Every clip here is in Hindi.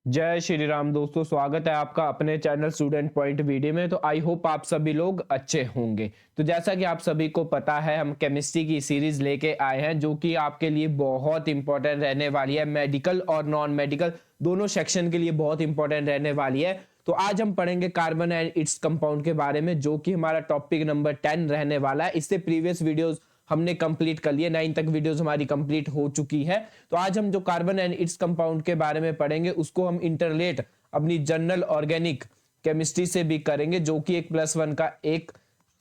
जय श्री राम दोस्तों, स्वागत है आपका अपने चैनल स्टूडेंट पॉइंट वीडियो में। तो आई होप आप सभी लोग अच्छे होंगे। तो जैसा कि आप सभी को पता है, हम केमिस्ट्री की सीरीज लेके आए हैं जो कि आपके लिए बहुत इंपॉर्टेंट रहने वाली है। मेडिकल और नॉन मेडिकल दोनों सेक्शन के लिए बहुत इंपॉर्टेंट रहने वाली है। तो आज हम पढ़ेंगे कार्बन एंड इट्स कंपाउंड के बारे में, जो कि हमारा टॉपिक नंबर 10 रहने वाला है। इससे प्रीवियस वीडियोस हमने कंप्लीट कर लिए, 9 तक वीडियोस हमारी कंप्लीट हो चुकी है। तो आज हम जो कार्बन एंड इट्स कंपाउंड के बारे में पढ़ेंगे उसको हम इंटरलेट अपनी जनरल ऑर्गेनिक केमिस्ट्री से भी करेंगे, जो कि 1+1 का एक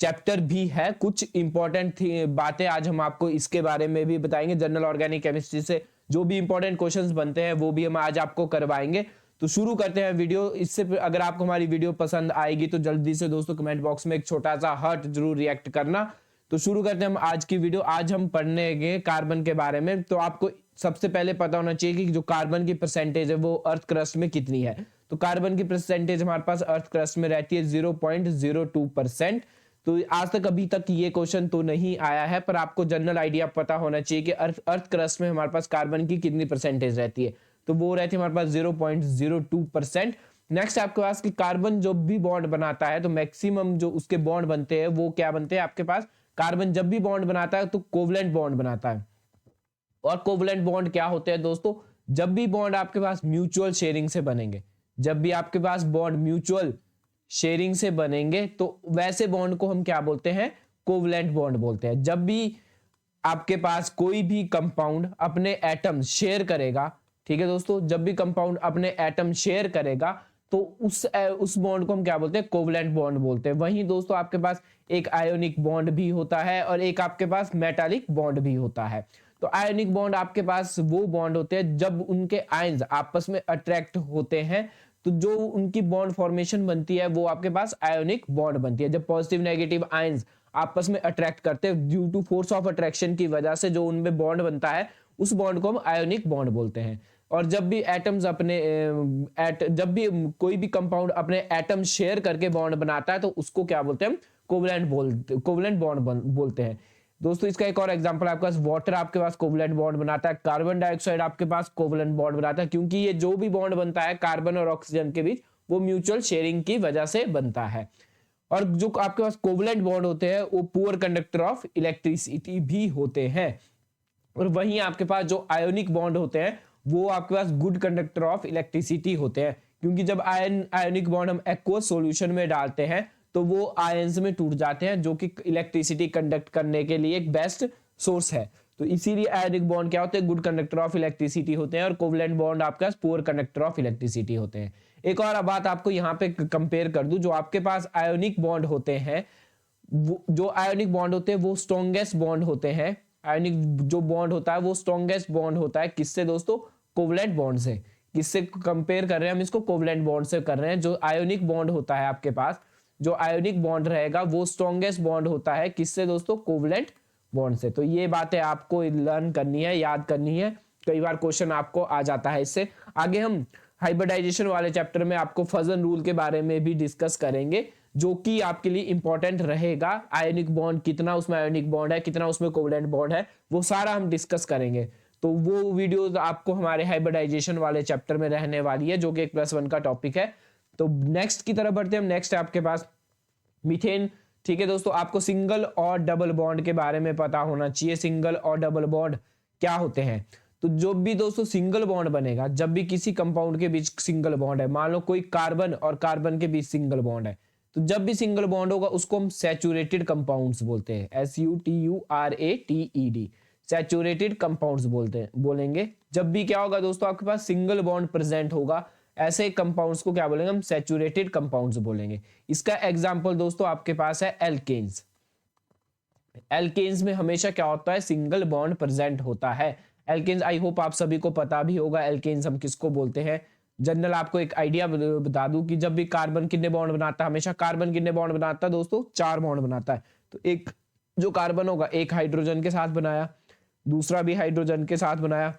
चैप्टर भी है। कुछ इंपॉर्टेंट बातें आज हम आपको इसके बारे में भी बताएंगे। जनरल ऑर्गेनिक केमिस्ट्री से जो भी इंपॉर्टेंट क्वेश्चंस बनते हैं वो भी हम आज आपको करवाएंगे। तो शुरू करते हैं वीडियो। इससे अगर आपको हमारी वीडियो पसंद आएगी तो जल्दी से दोस्तों कमेंट बॉक्स में एक छोटा सा हार्ट जरूर रिएक्ट करना। तो शुरू करते हैं हम आज की वीडियो। आज हम पढ़ने कार्बन के बारे में। तो आपको सबसे पहले पता होना चाहिए कि जो कार्बन की परसेंटेज है वो अर्थ क्रस्ट में कितनी है। तो कार्बन की परसेंटेज हमारे पास अर्थ क्रस्ट में रहती है 0.02%। तो आज तक अभी तक ये क्वेश्चन तो नहीं आया है, पर आपको जनरल आइडिया पता होना चाहिए कि अर्थ क्रस्ट में हमारे पास कार्बन की कितनी परसेंटेज रहती है। तो वो रहती है हमारे पास 0.02%। नेक्स्ट आपके पास कि कार्बन जो भी बॉन्ड बनाता है तो मैक्सिमम जो उसके बॉन्ड बनते हैं वो क्या बनते हैं आपके पास। कार्बन जब भी बॉन्ड बनाता है तो कोवलेंट बॉन्ड बनाता है। और कोवलेंट बॉन्ड क्या होते हैं दोस्तों? जब भी बॉन्ड आपके पास म्यूचुअल शेयरिंग से बनेंगे, जब भी आपके पास बॉन्ड म्यूचुअल शेयरिंग से बनेंगे तो वैसे बॉन्ड को हम क्या बोलते हैं? कोवलेंट बॉन्ड बोलते हैं। जब भी आपके पास कोई भी कंपाउंड अपने एटम शेयर करेगा, ठीक है दोस्तों, जब भी कंपाउंड अपने एटम शेयर करेगा तो उस बॉन्ड को हम क्या बोलते हैं? कोवलेंट बॉन्ड बोलते हैं। वहीं दोस्तों आपके पास एक आयोनिक बॉन्ड भी होता है और एक आपके पास मेटालिक बॉन्ड भी होता है। तो आयोनिक बॉन्ड आपके पास वो बॉन्ड होते हैं जब उनके आयंस आपस में अट्रैक्ट होते हैं, तो जो उनकी बॉन्ड फॉर्मेशन बनती है वो आपके पास आयोनिक बॉन्ड बनती है। जब पॉजिटिव नेगेटिव आयंस आपस में अट्रैक्ट करते हैं due to force of attraction की वजह से जो उनमें बॉन्ड बनता है, उस बॉन्ड को हम आयोनिक बॉन्ड बोलते हैं। और जब भी एटम्स जब भी कोई भी कंपाउंड अपने एटम शेयर करके बॉन्ड बनाता है तो उसको क्या बोलते हैं? हम कोवलेंट बॉन्ड बोलते हैं। दोस्तों इसका एक और एग्जांपल आपके पास वाटर आपके पास कोवलेंट बॉन्ड बनाता है, कार्बन डाइऑक्साइड आपके पास कोवलेंट बॉन्ड बनाता है, क्योंकि ये जो भी बॉन्ड बनता है कार्बन और ऑक्सीजन के बीच वो म्यूचुअल शेयरिंग की वजह से बनता है। और जो आपके पास कोवलेंट बॉन्ड होते हैं वो पुअर कंडक्टर ऑफ इलेक्ट्रिसिटी भी होते हैं। और वहीं आपके पास जो आयोनिक बॉन्ड होते हैं वो आपके पास गुड कंडक्टर ऑफ इलेक्ट्रिसिटी होते हैं, क्योंकि जब आयोनिक बॉन्ड हम एक्वस सॉल्यूशन में डालते हैं तो वो आयंस में टूट जाते हैं, जो कि इलेक्ट्रिसिटी कंडक्ट करने के लिए एक बेस्ट सोर्स है। तो इसीलिए आयोनिक बॉन्ड क्या होते हैं? गुड कंडक्टर ऑफ इलेक्ट्रिसिटी होते हैं। और कोवलेंट बॉन्ड आपके पास पुअर कंडक्टर ऑफ इलेक्ट्रिसिटी होते हैं। एक और बात आपको यहाँ पे कंपेयर कर दूं, जो आपके पास आयोनिक बॉन्ड होते हैं, जो आयोनिक बॉन्ड होते हैं वो स्ट्रॉन्गेस्ट बॉन्ड होते हैं। आयोनिक जो बॉन्ड होता है वो स्ट्रॉन्गेस्ट बॉन्ड होता है। किससे दोस्तों? कोवलेंट बॉन्ड से। किससे कंपेयर कर रहे हैं हम इसको? कोवलेंट बॉन्ड से कर रहे हैं। जो आयोनिक बॉन्ड होता है आपके पास, जो आयोनिक बॉन्ड रहेगा वो स्ट्रॉन्गेस्ट बॉन्ड होता है। किससे दोस्तों? कोवलेंट बॉन्ड से। तो ये बातें आपको लर्न करनी है, याद करनी है। कई बार क्वेश्चन आपको आ जाता है इससे। आगे हम हाइब्रिडाइजेशन वाले चैप्टर में आपको फजन रूल के बारे में भी डिस्कस करेंगे, जो कि आपके लिए इंपॉर्टेंट रहेगा। आयोनिक बॉन्ड कितना उसमें आयोनिक बॉन्ड है, कितना उसमें कोवलेंट बॉन्ड है, वो सारा हम डिस्कस करेंगे। तो वो वीडियोस आपको हमारे हाइब्रिडाइजेशन वाले चैप्टर में रहने वाली है, जो कि 1+1 का टॉपिक है। तो नेक्स्ट की तरफ बढ़ते हैं हम। नेक्स्ट है आपके पास मीथेन। ठीक है दोस्तों, आपको सिंगल और डबल बॉन्ड के बारे में पता होना चाहिए। सिंगल और डबल बॉन्ड क्या होते हैं? तो जो भी दोस्तों सिंगल बॉन्ड बनेगा, जब भी किसी कंपाउंड के बीच सिंगल बॉन्ड है, मान लो कोई कार्बन और कार्बन के बीच सिंगल बॉन्ड है, तो जब भी सिंगल बॉन्ड होगा उसको हम सैचुरेटेड कंपाउंड्स बोलते हैं। SUTURATED, सैचुरेटेड कंपाउंड्स बोलेंगे। जब भी क्या होगा दोस्तों आपके पास सिंगल बॉन्ड प्रेजेंट होगा, ऐसे कंपाउंड्स को क्या बोलेंगे? हम सैचुरेटेड कंपाउंड्स बोलेंगे। इसका एग्जांपल दोस्तों आपके पास है एल्केन्स। एल्केन्स में हमेशा क्या होता है? सिंगल बॉन्ड प्रेजेंट होता है। एल्केन्स आई होप आप सभी को पता भी होगा एल्केन्स हम किसको बोलते हैं। जनरल आपको एक आइडिया बता दूं कि जब भी कार्बन कितने बॉन्ड बनाता है, हमेशा कार्बन कितने बॉन्ड बनाता है दोस्तों? 4 बॉन्ड बनाता है। तो एक जो कार्बन होगा एक हाइड्रोजन के साथ बनाया, दूसरा भी हाइड्रोजन के साथ बनाया,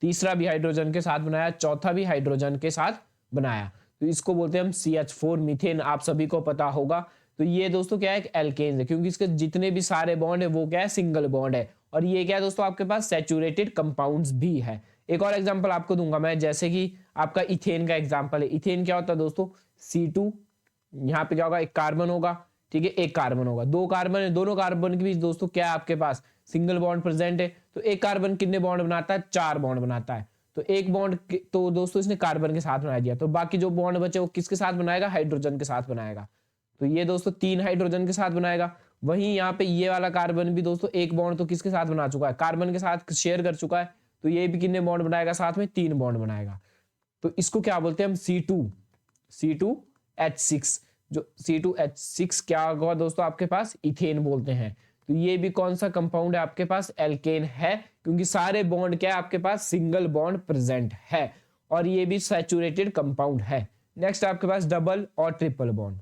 तीसरा भी हाइड्रोजन के साथ बनाया, चौथा भी हाइड्रोजन के साथ बनाया। तो इसको बोलते हैं हम CH4 मीथेन, आप सभी को पता होगा। तो ये दोस्तों क्या है? एक एल्केन है, क्योंकि इसके जितने भी सारे बॉन्ड है वो क्या है? सिंगल बॉन्ड है। और ये क्या है दोस्तों आपके पास? सैचुरेटेड कंपाउंड्स भी है। एक और एग्जांपल आपको दूंगा मैं, जैसे कि आपका इथेन का एग्जांपल है। इथेन क्या होता है दोस्तों, C2, यहाँ पे क्या होगा, एक कार्बन होगा, ठीक है, एक कार्बन होगा, दो कार्बन है, दोनों कार्बन के बीच दोस्तों क्या है आपके पास, सिंगल बॉन्ड प्रेजेंट है। तो एक कार्बन कितने बॉन्ड बनाता है, 4 बॉन्ड बनाता है। तो एक बॉन्ड तो दोस्तों इसने कार्बन के साथ बना दिया, तो बाकी जो बॉन्ड बचे वो किसके साथ बनाएगा, हाइड्रोजन के साथ बनाएगा। तो ये दोस्तों 3 हाइड्रोजन के साथ बनाएगा। वहीं यहाँ पे ये वाला कार्बन भी दोस्तों एक बॉन्ड तो किसके साथ बना चुका है, कार्बन के साथ शेयर कर चुका है। तो ये भी कितने बॉन्ड बनाएगा, साथ में 3 बॉन्ड बनाएगा। तो इसको क्या बोलते हैं हम, C2H6। जो C2H6 क्या होगा दोस्तों आपके पास, इथेन बोलते हैं। तो ये भी कौन सा कंपाउंड है आपके पास, एल्केन है, क्योंकि सारे बॉन्ड क्या है आपके पास, सिंगल बॉन्ड प्रेजेंट है, और ये भी सैचुरेटेड कंपाउंड है। नेक्स्ट आपके पास डबल और ट्रिपल बॉन्ड।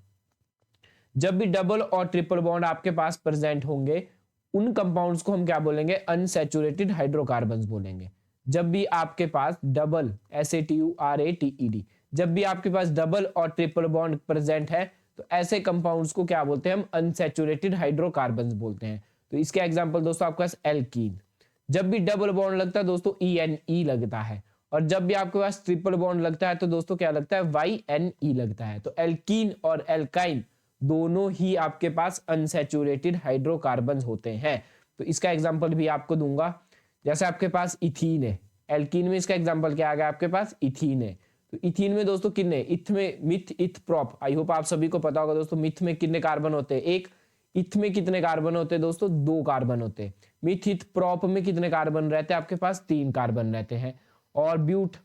जब भी डबल और ट्रिपल बॉन्ड आपके पास प्रेजेंट होंगे, उन कंपाउंड्स को हम क्या बोलेंगे, अनसैचुरेटेड हाइड्रोकार्बन्स बोलेंगे। जब भी आपके पास डबल, SATURATED, जब भी आपके पास डबल और ट्रिपल बॉन्ड प्रेजेंट है, तो ऐसे कंपाउंड्स को क्या बोलते हैं हम, अनसैचुरेटेड हाइड्रोकार्बन्स बोलते हैं। तो इसके एग्जांपल दोस्तों आपके पास एल्कीन। जब भी डबल बॉन्ड लगता है दोस्तों ENE लगता है, और जब भी आपके पास ट्रिपल बॉन्ड लगता है तो दोस्तों क्या लगता है, YNE लगता है। तो एल्कीन और एल्काइन दोनों ही आपके पास अनसैचुरेटेड हाइड्रोकार्बन्स होते हैं। तो इसका एग्जांपल भी आपको दूंगा, जैसे आपके पास इथीन है, एल्कीन में इसका एग्जांपल क्या आ गया आपके पास, इथीन है। तो इथीन में दोस्तों कितने, इथ में मिथ इथ प्रोप, आई होप आप सभी को पता होगा दोस्तों, मिथ में कितने कार्बन होते हैं, एक। इथ में कितने कार्बन होते हैं दोस्तों, 2 कार्बन होते हैं। मिथ इथ प्रोप में कितने कार्बन रहते हैं आपके पास, 3 कार्बन रहते हैं। और ब्यूट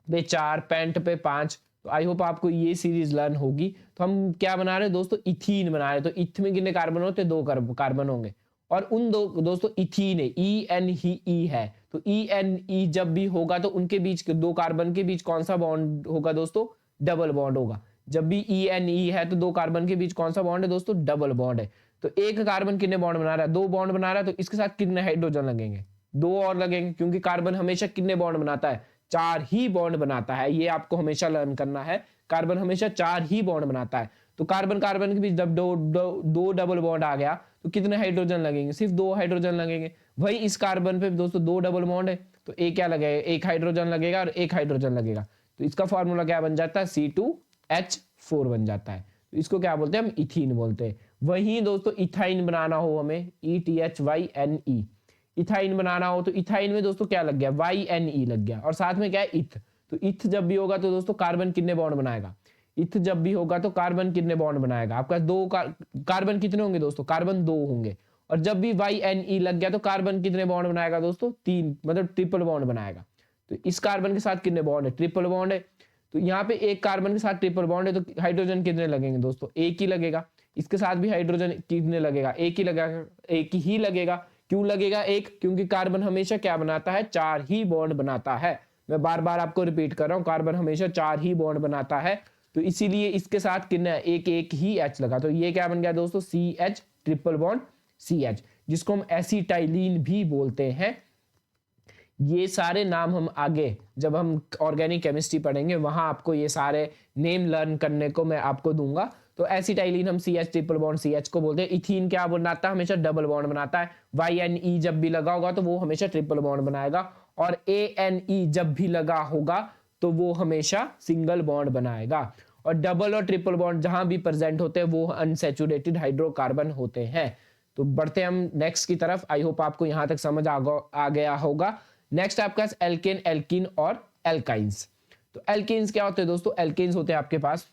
पे 4, पेंट पे 5। तो आई होप आपको ये सीरीज लर्न होगी। तो हम क्या बना रहे हैं दोस्तों, इथीन बना रहे हैं। तो इथ में कितने कार्बन होते हैं, 2 कार्बन होंगे, और उन दो दोस्तों इथीन है, ENE है। तो ENE जब भी होगा तो उनके बीच, 2 कार्बन के बीच कौन सा बॉन्ड होगा दोस्तों, डबल बॉन्ड होगा। जब भी ENE है तो 2 कार्बन के बीच कौन सा बॉन्ड है दोस्तों, डबल बॉन्ड है। तो एक कार्बन कितने बॉन्ड बना रहा है, 2 बॉन्ड बना रहा है। तो इसके साथ कितने हाइड्रोजन लगेंगे, 2 और लगेंगे, क्योंकि कार्बन हमेशा कितने बॉन्ड बनाता है, 4 ही बॉन्ड बनाता है। ये आपको हमेशा लर्न करना है, कार्बन हमेशा 4 ही बॉन्ड बनाता है। तो कार्बन कार्बन के बीच जब दो डबल बॉन्ड आ गया तो कितने हाइड्रोजन लगेंगे, सिर्फ 2 हाइड्रोजन लगेंगे। वही इस कार्बन पे दोस्तों 2 डबल बॉन्ड है, तो एक क्या लगेगा, एक हाइड्रोजन लगेगा और एक हाइड्रोजन लगेगा। तो इसका फॉर्मूला क्या बन जाता है, C2H4 बन जाता है। तो इसको क्या बोलते हैं हम, इथीन बोलते हैं। वहीं दोस्तों इथाइन बनाना हो हमें, ETHYNE, इथाइन बनाना हो, तो इथाइन में दोस्तों क्या लग गया, YNE लग गया, और साथ में क्या है, इथ। तो इथ जब भी होगा तो दोस्तों कार्बन कितने बॉन्ड बनाएगा, इथ जब भी होगा तो कार्बन कितने बॉन्ड बनाएगा आपका, 2 कार्बन कितने होंगे दोस्तों, कार्बन 2 होंगे। और जब भी YNE लग गया तो कार्बन कितने बॉन्ड बनाएगा दोस्तों, 3, मतलब ट्रिपल बॉन्ड बनाएगा। तो इस कार्बन के साथ कितने बॉन्ड है, ट्रिपल बॉन्ड है। तो यहाँ पे एक कार्बन के साथ ट्रिपल बॉन्ड है, तो हाइड्रोजन कितने लगेंगे दोस्तों, एक ही लगेगा। इसके साथ भी हाइड्रोजन कितने लगेगा, एक ही लगेगा, एक ही लगेगा। क्यों लगेगा एक, क्योंकि कार्बन हमेशा क्या बनाता है, 4 ही बॉन्ड बनाता है। मैं बार बार आपको रिपीट कर रहा हूं, कार्बन हमेशा 4 ही बॉन्ड बनाता है। तो इसीलिए इसके साथ कितना, एक ही H लगा। तो ये क्या बन गया दोस्तों, CH, ट्रिपल बॉन्ड CH, जिसको हम एसिटाइलिन भी बोलते हैं। ये सारे नाम हम आगे जब हम ऑर्गेनिक केमिस्ट्री पढ़ेंगे वहां आपको ये सारे नेम लर्न करने को मैं आपको दूंगा। तो एसिटाइलिन हम CH, ट्रिपल बॉन्ड CH को बोलते हैं। इथीन क्या बनाता है, हमेशा डबल बॉन्ड बनाता है। YNE जब भी लगा होगा तो वो हमेशा ट्रिपल बॉन्ड बनाएगा, और ANE जब भी लगा होगा तो वो हमेशा सिंगल बॉन्ड बनाएगा। और डबल और ट्रिपल बॉन्ड जहां भी प्रेजेंट होते हैं वो अनसैचुरेटेड हाइड्रोकार्बन होते हैं। तो बढ़ते हम नेक्स्ट की तरफ। आई होप आपको यहां तक समझ आ गया होगा। नेक्स्ट आपके पास एल्केन, एल्कीन और एल्काइंस। तो एल्केन्स क्या होते हैं दोस्तों, एल्केन्स होते हैं आपके पास,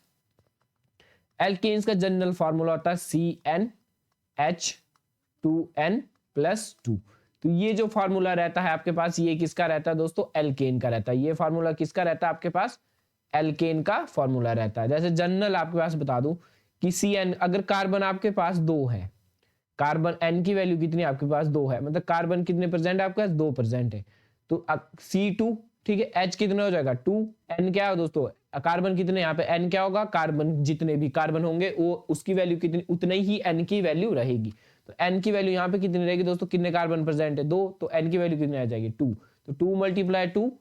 एल्केन्स का जनरल फॉर्मूला होता है CnH2n+2। तो ये जो फॉर्मूला रहता है आपके पास, ये किसका रहता है दोस्तों, एल्केन का रहता है। ये फॉर्मूला किसका रहता है आपके पास, एल्केन का फॉर्मूला रहता है। जैसे जनरल आपके पास बता दूं कि Cn, अगर कार्बन आपके पास 2 है, कार्बन n की वैल्यू कितनी आपके पास 2 है, मतलब कार्बन कितने प्रेजेंट है आपके पास, 2 प्रेजेंट है। तो C2, ठीक है, H कितना हो जाएगा 2, N क्या है दोस्तों, कार्बन कितने, यहाँ पे N क्या होगा, कार्बन जितने भी कार्बन होंगे वो उसकी वैल्यू कितनी, उतने ही N की वैल्यू रहेगी। तो N की वैल्यू यहाँ पे कितनी रहेगी दोस्तों, कितने कार्बन प्रेजेंट है 2, तो N की वैल्यू कितनी आ जाएगी 2। तो 2 × 2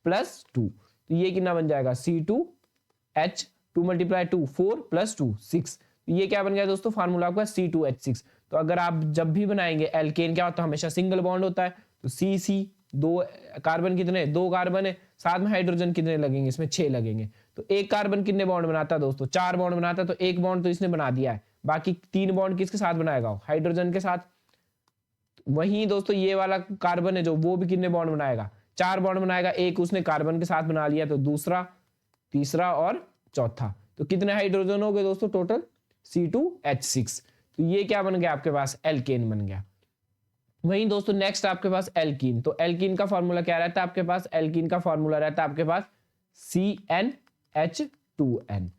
+ 2, तो ये कितना बन जाएगा C2H, 2 × 2 4 + 2 6। ये क्या बन गया दोस्तों, फार्मूला आपका C2H6। तो अगर आप जब भी बनाएंगे एल्केन क्या होता है, हमेशा सिंगल बॉन्ड होता है, तो CC दो कार्बन कितने, 2 कार्बन है, साथ में हाइड्रोजन कितने लगेंगे इसमें, 6 लगेंगे। तो एक कार्बन कितने बॉन्ड बनाता है दोस्तों, 4 बॉन्ड बनाता है। तो एक बॉन्ड तो इसने बना दिया है, बाकी 3 बॉन्ड किसके साथ बनाएगा, हाइड्रोजन के साथ। वहीं दोस्तों ये वाला कार्बन है जो, वो भी कितने बॉन्ड बनाएगा, 4 बॉन्ड बनाएगा। एक उसने कार्बन के साथ बना लिया, तो दूसरा, तीसरा और चौथा। तो कितने हाइड्रोजन हो गए दोस्तों टोटल, C2H6। तो ये क्या बन गया आपके पास, एल्केन बन गया। वहीं दोस्तों नेक्स्ट आपके पास एल्कीन। तो एल्कीन का फॉर्मूला क्या रहता है आपके पास, एल्कीन का फॉर्मूला रहता है आपके पास CnH2n,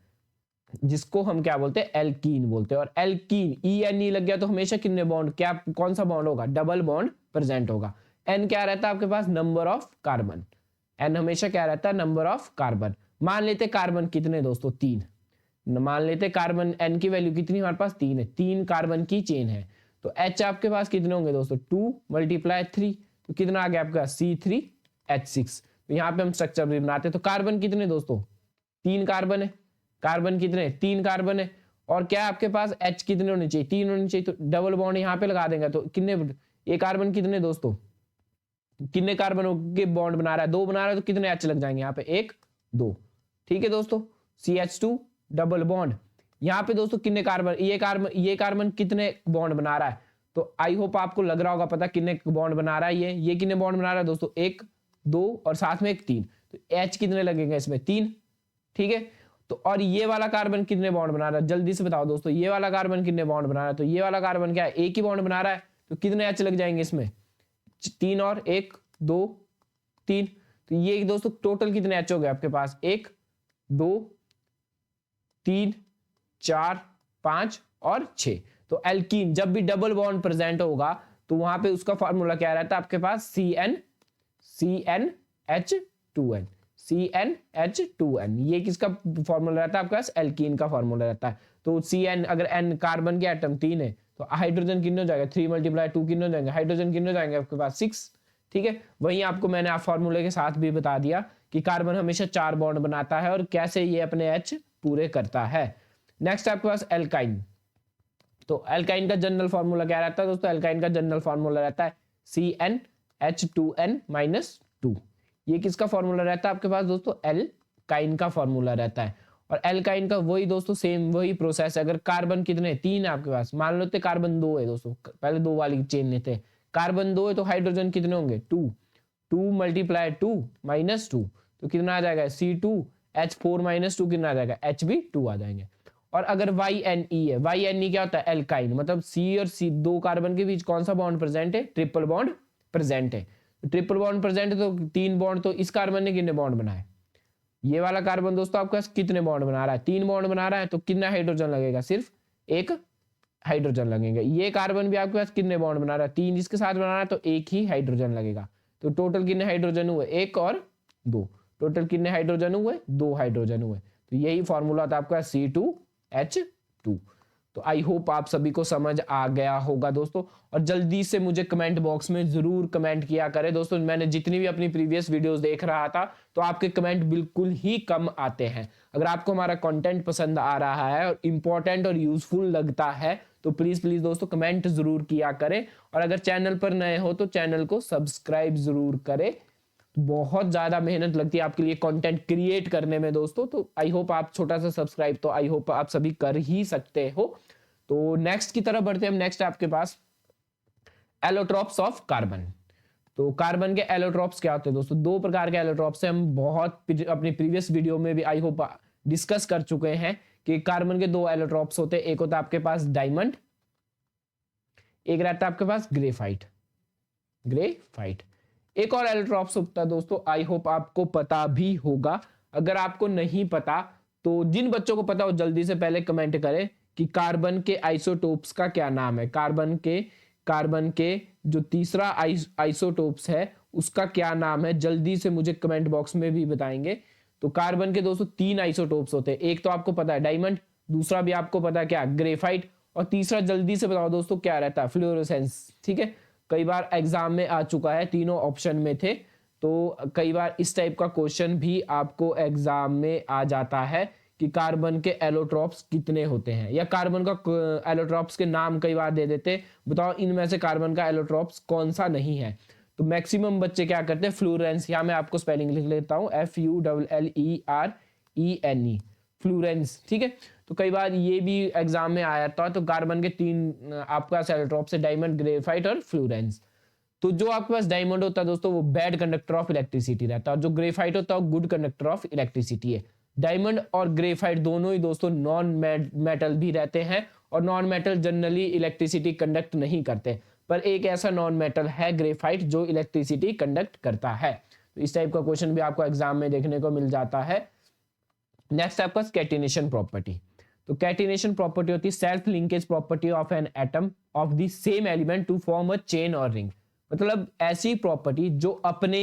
जिसको हम क्या बोलते हैं, एल्कीन बोलते हैं। और एल्कीन ENE लग गया तो हमेशा कितने बॉन्ड, क्या कौन सा बॉन्ड होगा, डबल बॉन्ड प्रेजेंट होगा। N क्या रहता है आपके पास, नंबर ऑफ कार्बन। N हमेशा क्या रहता है, नंबर ऑफ कार्बन। मान लेते कार्बन कितने दोस्तों, 3। मान लेते कार्बन N की वैल्यू कितनी हमारे पास, 3 है, 3 कार्बन की चेन है। तो H आपके पास कितने होंगे दोस्तों, 2 × 3। तो कितना आ गया आपका, C3H6। तो यहाँ पे हम स्ट्रक्चर भी बनाते हैं। तो कार्बन कितने दोस्तों, 3 कार्बन है, कार्बन कितने, 3 कार्बन है। और क्या आपके पास H कितने होने चाहिए, 3 होने चाहिए। तो डबल बॉन्ड यहाँ पे लगा देंगे। तो कितने, ये कार्बन कितने दोस्तों, कितने कार्बन के बॉन्ड बना रहा है, 2 बना रहा है। तो कितने H लग जाएंगे यहाँ पे, 1 2। ठीक है दोस्तों, CH2 डबल बॉन्ड। यहाँ पे दोस्तों कितने कार्बन, ये कार्बन कितने बॉन्ड बना रहा है। तो आई होप आपको लग रहा होगा पता कितने बॉन्ड बना रहा है ये कितने बॉन्ड बना रहा है दोस्तों, 1 2 और साथ में 1 3। तो H कितने लगेंगे इसमें, 3। ठीक है। तो और ये वाला कार्बन कितने बॉन्ड बना रहा है, जल्दी से बताओ दोस्तों, ये वाला कार्बन कितने बॉन्ड बना रहा है। तो ये वाला कार्बन क्या है, 1 ही बॉन्ड बना रहा है। तो कितने H लग जाएंगे इसमें, 3 और 1 2 3। तो ये दोस्तों टोटल कितने H हो गए आपके पास, 1 2 3 4 5 और 6। तो एल्कीन जब भी डबल बॉन्ड प्रेजेंट होगा तो वहां पे उसका फॉर्मूला क्या रहता है आपके पास, CnH2n। CnH2n ये किसका फॉर्मूला रहता है आपके पास, एल्कीन का फॉर्मूला रहता है। तो Cn, अगर n कार्बन के एटम 3 है तो हाइड्रोजन कितने हो जाएगा, 3 × 2 कितने हो जाएंगे, हाइड्रोजन कितने हो जाएंगे आपके पास, 6। ठीक है। वहीं आपको मैंने आप फॉर्मूले के साथ भी बता दिया कि कार्बन हमेशा 4 बॉन्ड बनाता है और कैसे ये अपने H पूरे करता है। नेक्स्ट आपके पास एल्काइन। तो एल्काइन का जनरल फॉर्मूला क्या रहता है दोस्तों, एल्काइन का जनरल फॉर्मूला रहता है CnH2n-2। ये किसका फॉर्मूला रहता है आपके पास दोस्तों, एल्काइन का फॉर्मूला रहता है। और एल्काइन का वही दोस्तों सेम वही प्रोसेस है। अगर कार्बन कितने 3 है आपके पास, मान लो कार्बन 2 है दोस्तों, पहले 2 वाली चेन में थे, कार्बन 2 है तो हाइड्रोजन कितने होंगे, 2 2 × 2 -2। तो कितना आ जाएगा, C2H4 -2 कितना आ जाएगा, H भी 2 आ जाएंगे। और अगर YNE है, YNE क्या होता है, एल्काइन, मतलब C और C 2 कार्बन के बीच कौन सा बॉन्ड प्रेजेंट है, ट्रिपल बॉन्ड प्रेजेंट है। ट्रिपल बॉन्ड प्रेजेंट है तो 3 बॉन्ड, तो इस कार्बन ने कितने बॉन्ड बनाए, ये वाला कार्बन दोस्तों आपके पास कितने बॉन्ड बना रहा है, 3 बॉन्ड बना रहा है। तो कितना हाइड्रोजन लगेगा, सिर्फ 1 हाइड्रोजन लगेगा। ये कार्बन भी आपके पास कितने बॉन्ड बना रहा है, 3 जिसके साथ बना रहा है तो 1 ही हाइड्रोजन लगेगा। तो टोटल कितने हाइड्रोजन हुए, 1 और 2। टोटल कितने हाइड्रोजन हुए, 2 हाइड्रोजन हुए। तो यही फॉर्मूला था आपका C2H2। तो आई होप आप सभी को समझ आ गया होगा दोस्तों। और जल्दी से मुझे कमेंट बॉक्स में जरूर कमेंट किया करें दोस्तों। मैंने जितनी भी अपनी प्रीवियस वीडियोस देख रहा था तो आपके कमेंट बिल्कुल ही कम आते हैं। अगर आपको हमारा कंटेंट पसंद आ रहा है और इंपॉर्टेंट और यूजफुल लगता है तो प्लीज प्लीज दोस्तों कमेंट जरूर किया करें। और अगर चैनल पर नए हो तो चैनल को सब्सक्राइब जरूर करें। बहुत ज्यादा मेहनत लगती है आपके लिए कंटेंट क्रिएट करने में दोस्तों। तो आई होप आप छोटा सा सब्सक्राइब तो आई होप आप सभी कर ही सकते हो। तो नेक्स्ट की तरफ बढ़ते हैं हम। नेक्स्ट आपके पास एलोट्रॉप्स ऑफ कार्बन। तो कार्बन के एलोट्रॉप्स क्या होते हैं दोस्तों, 2 प्रकार के एलोट्रॉप्स हैं। हम बहुत अपनी प्रीवियस वीडियो में भी आई होप डिस्कस कर चुके हैं कि कार्बन के 2 एलोट्रॉप्स होते हैं। एक होता है आपके पास डायमंड, एक रहता है आपके पास ग्रेफाइट। एक और एलोट्रॉप्स होता है दोस्तों, आई होप आपको पता भी होगा। अगर आपको नहीं पता तो जिन बच्चों को पता हो जल्दी से पहले कमेंट करें कि कार्बन के आइसोटोप्स का क्या नाम है। कार्बन के जो तीसरा आइसोटोप्स है उसका क्या नाम है, जल्दी से मुझे कमेंट बॉक्स में भी बताएंगे। तो कार्बन के दोस्तों 3 आइसोटोप्स होते हैं। एक तो आपको पता है डायमंड, दूसरा भी आपको पता है क्या, ग्रेफाइट, और तीसरा जल्दी से बताओ दोस्तों क्या रहता है, फ्लोरोसेंस। ठीक है, कई बार एग्जाम में आ चुका है, तीनों ऑप्शन में थे। तो कई बार इस टाइप का क्वेश्चन भी आपको एग्जाम में आ जाता है कि कार्बन के एलोट्रॉप्स कितने होते हैं, या कार्बन का एलोट्रॉप्स के नाम कई बार दे देते, बताओ इनमें से कार्बन का एलोट्रॉप्स कौन सा नहीं है। तो मैक्सिमम बच्चे क्या करते हैं, फ्लोरेंस, यहाँ मैं आपको स्पेलिंग लिख लेता हूँ, FULLERENE, फ्लोरेंस, ठीक है। तो कई बार ये भी एग्जाम में आया था, तो कार्बन के 3 आपका सेलोट्रॉप से डायमंड, ग्रेफाइट और फ्लोरेंस। तो जो आपके पास डायमंड होता है दोस्तों वो बैड कंडक्टर ऑफ इलेक्ट्रिसिटी रहता है, और जो ग्रेफाइट होता है वो गुड कंडक्टर ऑफ इलेक्ट्रिसिटी है। डायमंड और ग्रेफाइट दोनों ही दोस्तों नॉन मेटल भी रहते हैं, और non metal generally electricity conduct नहीं करते, पर एक ऐसा नॉन मेटल है ग्रेफाइट जो इलेक्ट्रिसिटी कंडक्ट करता है। तो इस टाइप का क्वेश्चन भी आपको एग्जाम में देखने को मिल जाता है। नेक्स्ट आपका कैटिनेशन प्रॉपर्टी। तो कैटिनेशन प्रॉपर्टी होती है self linkage property of an atom of the same element to form a chain और रिंग। मतलब ऐसी प्रॉपर्टी जो अपने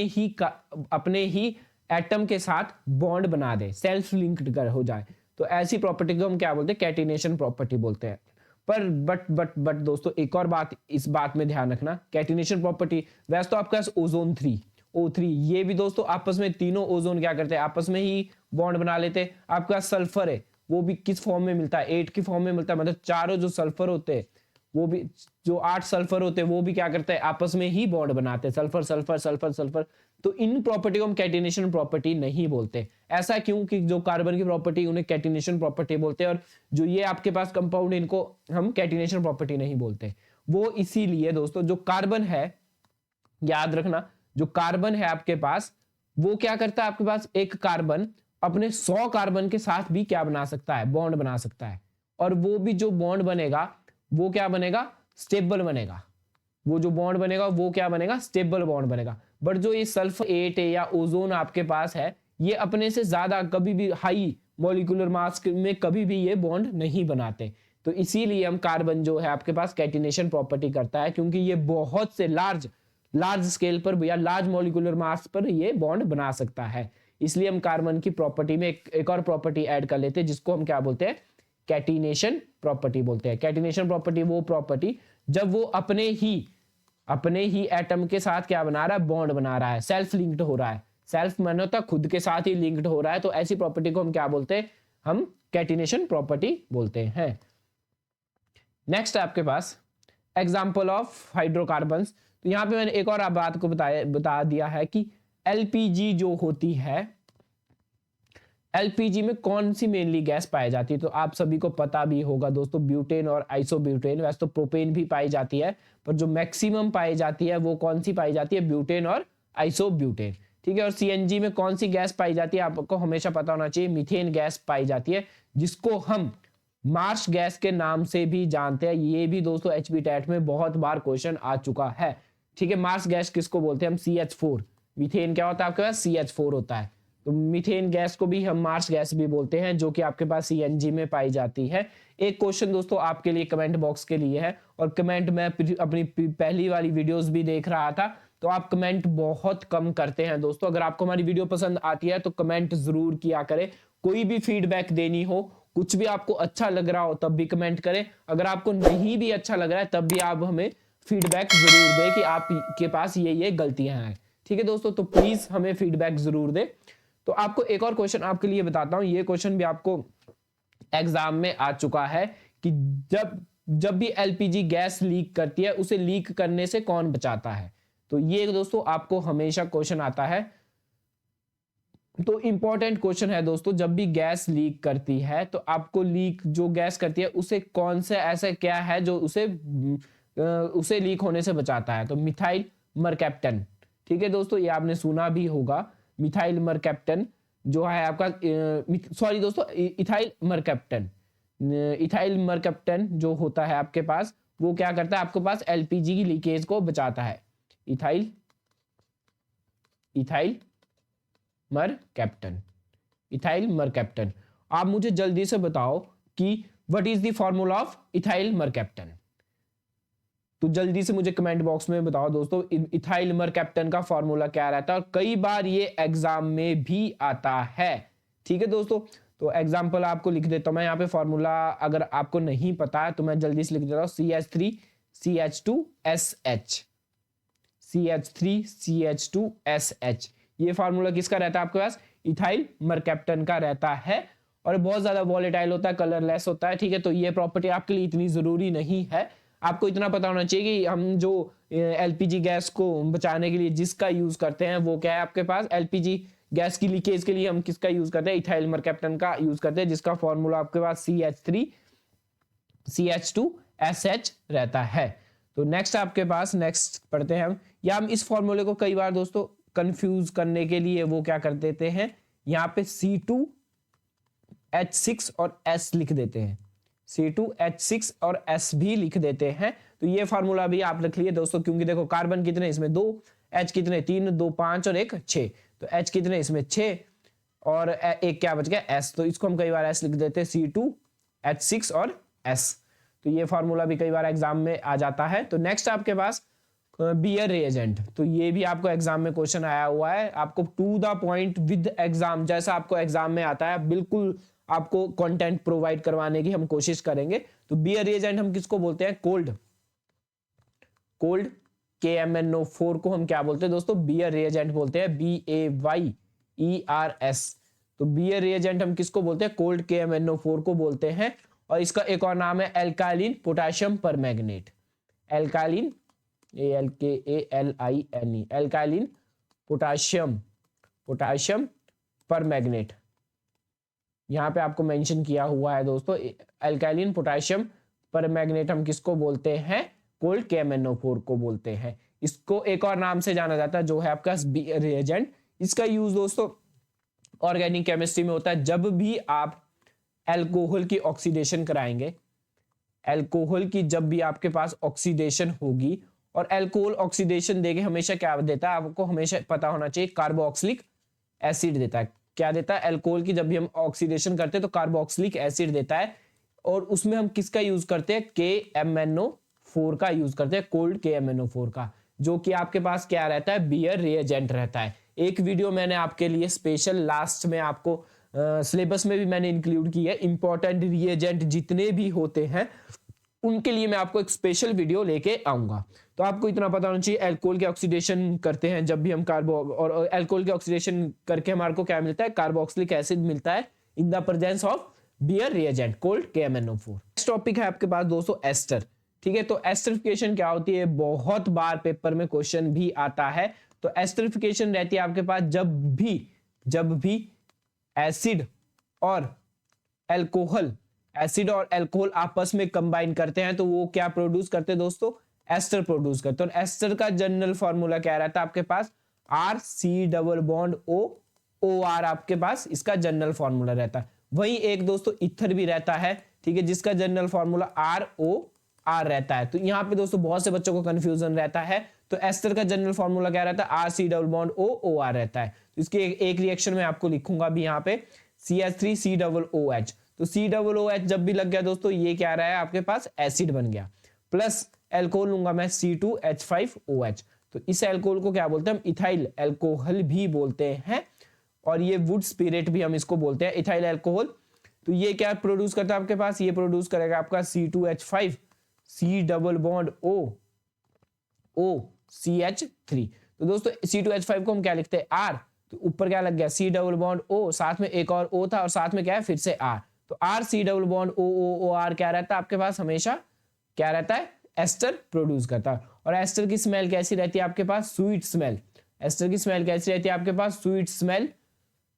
ही एटम के साथ बॉन्ड बना दे, सेल्फ लिंक्ड हो जाए, तो ऐसी प्रॉपर्टी को हम क्या बोलते हैं, कैटिनेशन प्रॉपर्टी बोलते हैं। पर बट दोस्तों एक और बात, इस बात में ध्यान रखना, कैटिनेशन प्रॉपर्टी वैसे तो आपके पास ओजोन 3 O3, ये भी दोस्तों आपस में तीनों ओजोन क्या करते हैं, आपस में ही बॉन्ड बना लेते हैं। आपके पास सल्फर है, वो भी किस फॉर्म में मिलता है, 8 की फॉर्म में मिलता है, मतलब चारों जो सल्फर होते हैं वो भी, जो 8 सल्फर होते हैं वो भी क्या करते हैं, आपस में ही बॉन्ड बनाते हैं, सल्फर सल्फर सल्फर सल्फर। तो इन प्रॉपर्टी को हम कैटिनेशन प्रॉपर्टी नहीं बोलते। ऐसा क्यों कि जो कार्बन की प्रॉपर्टी उन्हें कैटिनेशन प्रॉपर्टी बोलते हैं, और जो ये आपके पास कंपाउंड इनको हम कैटिनेशन प्रॉपर्टी नहीं बोलते। वो इसीलिए दोस्तों जो कार्बन है, याद रखना, जो कार्बन है आपके पास वो क्या करता है, आपके पास एक कार्बन अपने 100 कार्बन के साथ भी क्या बना सकता है, बॉन्ड बना सकता है। और वो भी जो बॉन्ड बनेगा वो क्या बनेगा, स्टेबल बनेगा। वो जो बॉन्ड बनेगा वो क्या बनेगा, स्टेबल बॉन्ड बनेगा। बट जो ये सल्फर 8 है या ओजोन आपके पास है, ये अपने से ज्यादा कभी भी हाई मॉलिक्यूलर मास में कभी भी ये बॉन्ड नहीं बनाते। तो इसीलिए हम कार्बन जो है आपके पास कैटिनेशन प्रॉपर्टी करता है, क्योंकि ये बहुत से लार्ज स्केल पर या लार्ज मॉलिक्यूलर मास पर ये बॉन्ड बना सकता है। इसलिए हम कार्बन की प्रॉपर्टी में एक और प्रॉपर्टी ऐड कर लेते हैं, जिसको हम क्या बोलते हैं, कैटिनेशन प्रॉपर्टी बोलते हैं। कैटिनेशन प्रॉपर्टी वो प्रॉपर्टी जब वो अपने ही एटम के साथ क्या बना रहा है, बॉन्ड बना रहा है, सेल्फ लिंक्ड हो रहा है। सेल्फ मानो तो खुद के साथ ही लिंक्ड हो रहा है, तो ऐसी प्रॉपर्टी को हम क्या बोलते हैं, हम कैटिनेशन प्रॉपर्टी बोलते हैं। नेक्स्ट है आपके पास एग्जांपल ऑफ हाइड्रोकार्बन्स। तो यहां पे मैंने एक और बात को बता दिया है कि एलपीजी जो होती है, एलपीजी में कौन सी मेनली गैस पाई जाती है, तो आप सभी को पता भी होगा दोस्तों, ब्यूटेन और आइसोब्यूटेन। वैसे तो प्रोपेन भी पाई जाती है, पर जो मैक्सिमम पाई जाती है वो कौन सी पाई जाती है, ब्यूटेन और आइसोब्यूटेन, ठीक है। और सीएनजी में कौन सी गैस पाई जाती है, आपको हमेशा पता होना चाहिए, मीथेन गैस पाई जाती है, जिसको हम मार्श गैस के नाम से भी जानते हैं। ये भी दोस्तों एचबी टैट में बहुत बार क्वेश्चन आ चुका है, ठीक है। मार्श गैस किसको बोलते हैं, हम CH4, मीथेन क्या होता है आपके पास, CH4 होता है। तो मीथेन गैस को भी हम मार्श गैस भी बोलते हैं, जो कि आपके पास सीएनजी में पाई जाती है। एक क्वेश्चन दोस्तों आपके लिए कमेंट बॉक्स के लिए है, और कमेंट में अपनी पहली वाली वीडियोस भी देख रहा था, तो आप कमेंट बहुत कम करते हैं दोस्तों। अगर आपको हमारी वीडियो पसंद आती है तो कमेंट जरूर किया करें। कोई भी फीडबैक देनी हो, कुछ भी आपको अच्छा लग रहा हो तब भी कमेंट करें, अगर आपको नहीं भी अच्छा लग रहा है तब भी आप हमें फीडबैक जरूर दें कि आपके पास ये गलतियां हैं, ठीक है दोस्तों। तो प्लीज हमें फीडबैक जरूर दें। तो आपको एक और क्वेश्चन आपके लिए बताता हूं, ये क्वेश्चन भी आपको एग्जाम में आ चुका है कि जब भी एलपीजी गैस लीक करती है, उसे लीक करने से कौन बचाता है। तो ये दोस्तों आपको हमेशा क्वेश्चन आता है, तो इंपॉर्टेंट क्वेश्चन है दोस्तों। जब भी गैस लीक करती है तो आपको लीक जो गैस करती है उसे कौन से ऐसा क्या है जो उसे लीक होने से बचाता है। तो मिथाइल मरकैप्टन, ठीक है दोस्तों, ये आपने सुना भी होगा। मिथाइल मरकैप्टन जो है आपका, सॉरी दोस्तों, इथाइल मरकैप्टन जो होता है आपके पास, वो क्या करता है, आपके पास एलपीजी की लीकेज को बचाता है। Ethyl mercaptan. आप मुझे जल्दी से बताओ कि what is the formula of ethyl mercaptan. तो जल्दी से मुझे कमेंट बॉक्स में बताओ दोस्तों, इथाइल मरकैप्टन का फॉर्मूला क्या रहता है, और कई बार ये एग्जाम में भी आता है, ठीक है दोस्तों। तो एग्जाम्पल आपको लिख देता हूं मैं यहाँ पे फॉर्मूला, अगर आपको नहीं पता है तो मैं जल्दी से लिख देता हूं, CH3CH2SH। ये फार्मूला किसका रहता है आपके पास, इथाइल मरकैप्टन का रहता है, और बहुत ज्यादा वॉलेटाइल होता है, कलरलेस होता है, ठीक है। तो ये प्रॉपर्टी आपके लिए इतनी जरूरी नहीं है। आपको इतना पता होना चाहिए कि हम जो एलपीजी गैस को बचाने के लिए जिसका यूज करते हैं वो क्या है आपके पास, एलपीजी गैस की लीकेज के लिए हम किसका यूज करते हैं, इथाइल मरकैप्टन का यूज करते हैं, जिसका फॉर्मूला आपके पास CH3CH2SH रहता है। तो नेक्स्ट आपके पास, नेक्स्ट पढ़ते हैं हम, या हम इस फॉर्मूले को कई बार दोस्तों कंफ्यूज करने के लिए वो क्या कर देते हैं, यहाँ पे C2H6 और S लिख देते हैं, C2H6 और S भी लिख देते हैं। तो ये फार्मूला भी आप रख लिए दोस्तों, क्योंकि देखो कार्बन कितने इसमें 2, H कितने 3, 2 5 और 1 6, तो H कितने इसमें 6 और एक क्या बच गया S, तो इसको हम कई बार S लिख देते हैं, C2H6 और S। तो ये फार्मूला भी कई बार एग्जाम में आ जाता है। तो नेक्स्ट आपके पास बियर रिएजेंट, तो ये भी आपको एग्जाम में क्वेश्चन आया हुआ है, आपको to the point with exam, जैसा आपको एग्जाम में आता है बिल्कुल आपको कंटेंट प्रोवाइड करवाने की हम कोशिश करेंगे। तो बियर रिएजेंट हम किसको बोलते हैं, कोल्ड KMnO4 को हम क्या बोलते हैं दोस्तों, बियर रिएजेंट बोलते हैं, BAYERS। तो बियर रिएजेंट हम किसको बोलते हैं, कोल्ड KMnO4 को बोलते हैं। और इसका एक और नाम है alkaline potassium permanganate, alkaline ALKALINE, alkaline potassium permanganate, यहां पे आपको मेंशन किया हुआ है दोस्तों, एल्काइलिन पोटेशियम परमैंगनेट हम किसको बोलते हैं, कोल्ड KMnO4 को बोलते हैं। इसको एक और नाम से जाना जाता है जो है आपका बियर रिएजेंट। इसका यूज दोस्तों ऑर्गेनिक केमिस्ट्री में होता है, जब भी आप अल्कोहल की ऑक्सीडेशन कराएंगे, अल्कोहल की जब भी आपके पास ऑक्सीडेशन होगी, और अल्कोहल ऑक्सीडेशन देके हमेशा क्या देता है, आपको हमेशा पता होना चाहिए, कार्बोक्सिलिक एसिड देता है। क्या देता है, अल्कोहल की जब भी हम ऑक्सीडेशन करते हैं तो कार्बोक्सिलिक एसिड देता है, और उसमें हम किसका यूज करते हैं, KMnO4 का यूज करते हैं, कोल्ड KMnO4 का, जो कि आपके पास क्या रहता है, बियर रिएजेंट रहता है। एक वीडियो मैंने आपके लिए स्पेशल लास्ट में आपको सिलेबस में भी मैंने इंक्लूड की है, इंपॉर्टेंट रिएजेंट जितने भी होते हैं उनके लिए मैं आपको एक स्पेशल वीडियो लेके आऊंगा। तो आपको इतना पता होना चाहिए, अल्कोहल के ऑक्सीडेशन करते हैं जब भी हम और अल्कोहल के ऑक्सीडेशन करके हमारे को क्या मिलता है, कार्बोक्सिलिक एसिड मिलता है in the presence of Baeyer reagent cold KMnO4। Next topic है आपके पास दोस्तों एस्टर, ठीक है। तो एस्टरिफिकेशन क्या होती है, बहुत बार पेपर में क्वेश्चन भी आता है। तो एस्टरिफिकेशन रहती है आपके पास जब भी एसिड और अल्कोहल आपस में कंबाइन करते हैं तो वो क्या प्रोड्यूस करते हैं दोस्तों, एस्टर प्रोड्यूस करते हैं। और एस्टर का जनरल फॉर्मूला क्या रहता है आपके पास, RC+O आपके पास इसका जनरल फॉर्मूला रहता है। वही एक दोस्तों इथर भी रहता है, ठीक है, जिसका जनरल फॉर्मूला ROR रहता है। तो यहाँ पे दोस्तों बहुत से बच्चों को कंफ्यूजन रहता है। तो एस्टर का जनरल फॉर्मूला क्या रहता है, RC+O रहता है। तो इसके एक रिएक्शन में आपको लिखूंगा भी यहाँ पे CH3COOH। तो COOH जब भी लग गया दोस्तों, ये क्या रहा है आपके पास, एसिड बन गया, प्लस एल्कोहल लूंगा मैं C2H5OH। तो इस एल्कोहल को क्या बोलते हैं हम, इथाइल एल्कोहल भी बोलते हैं, और ये वुड स्पिरिट भी हम इसको बोलते हैं, इथाइल एल्कोहल। तो ये क्या प्रोड्यूस करता है आपके पास, ये प्रोड्यूस करेगा आपका C2H5 COOCH3। तो दोस्तों C2H5 को हम क्या लिखते हैं, R, तो ऊपर क्या लग गया C+O, साथ में एक और O था, और साथ में क्या है फिर से R। तो RC+OOR क्या रहता है आपके पास, हमेशा क्या रहता है, एस्टर प्रोड्यूस करता है। और एस्टर की स्मेल कैसी रहती है आपके पास, स्वीट स्मेल। एस्टर की स्मेल कैसी रहती है आपके पास, sweet smell,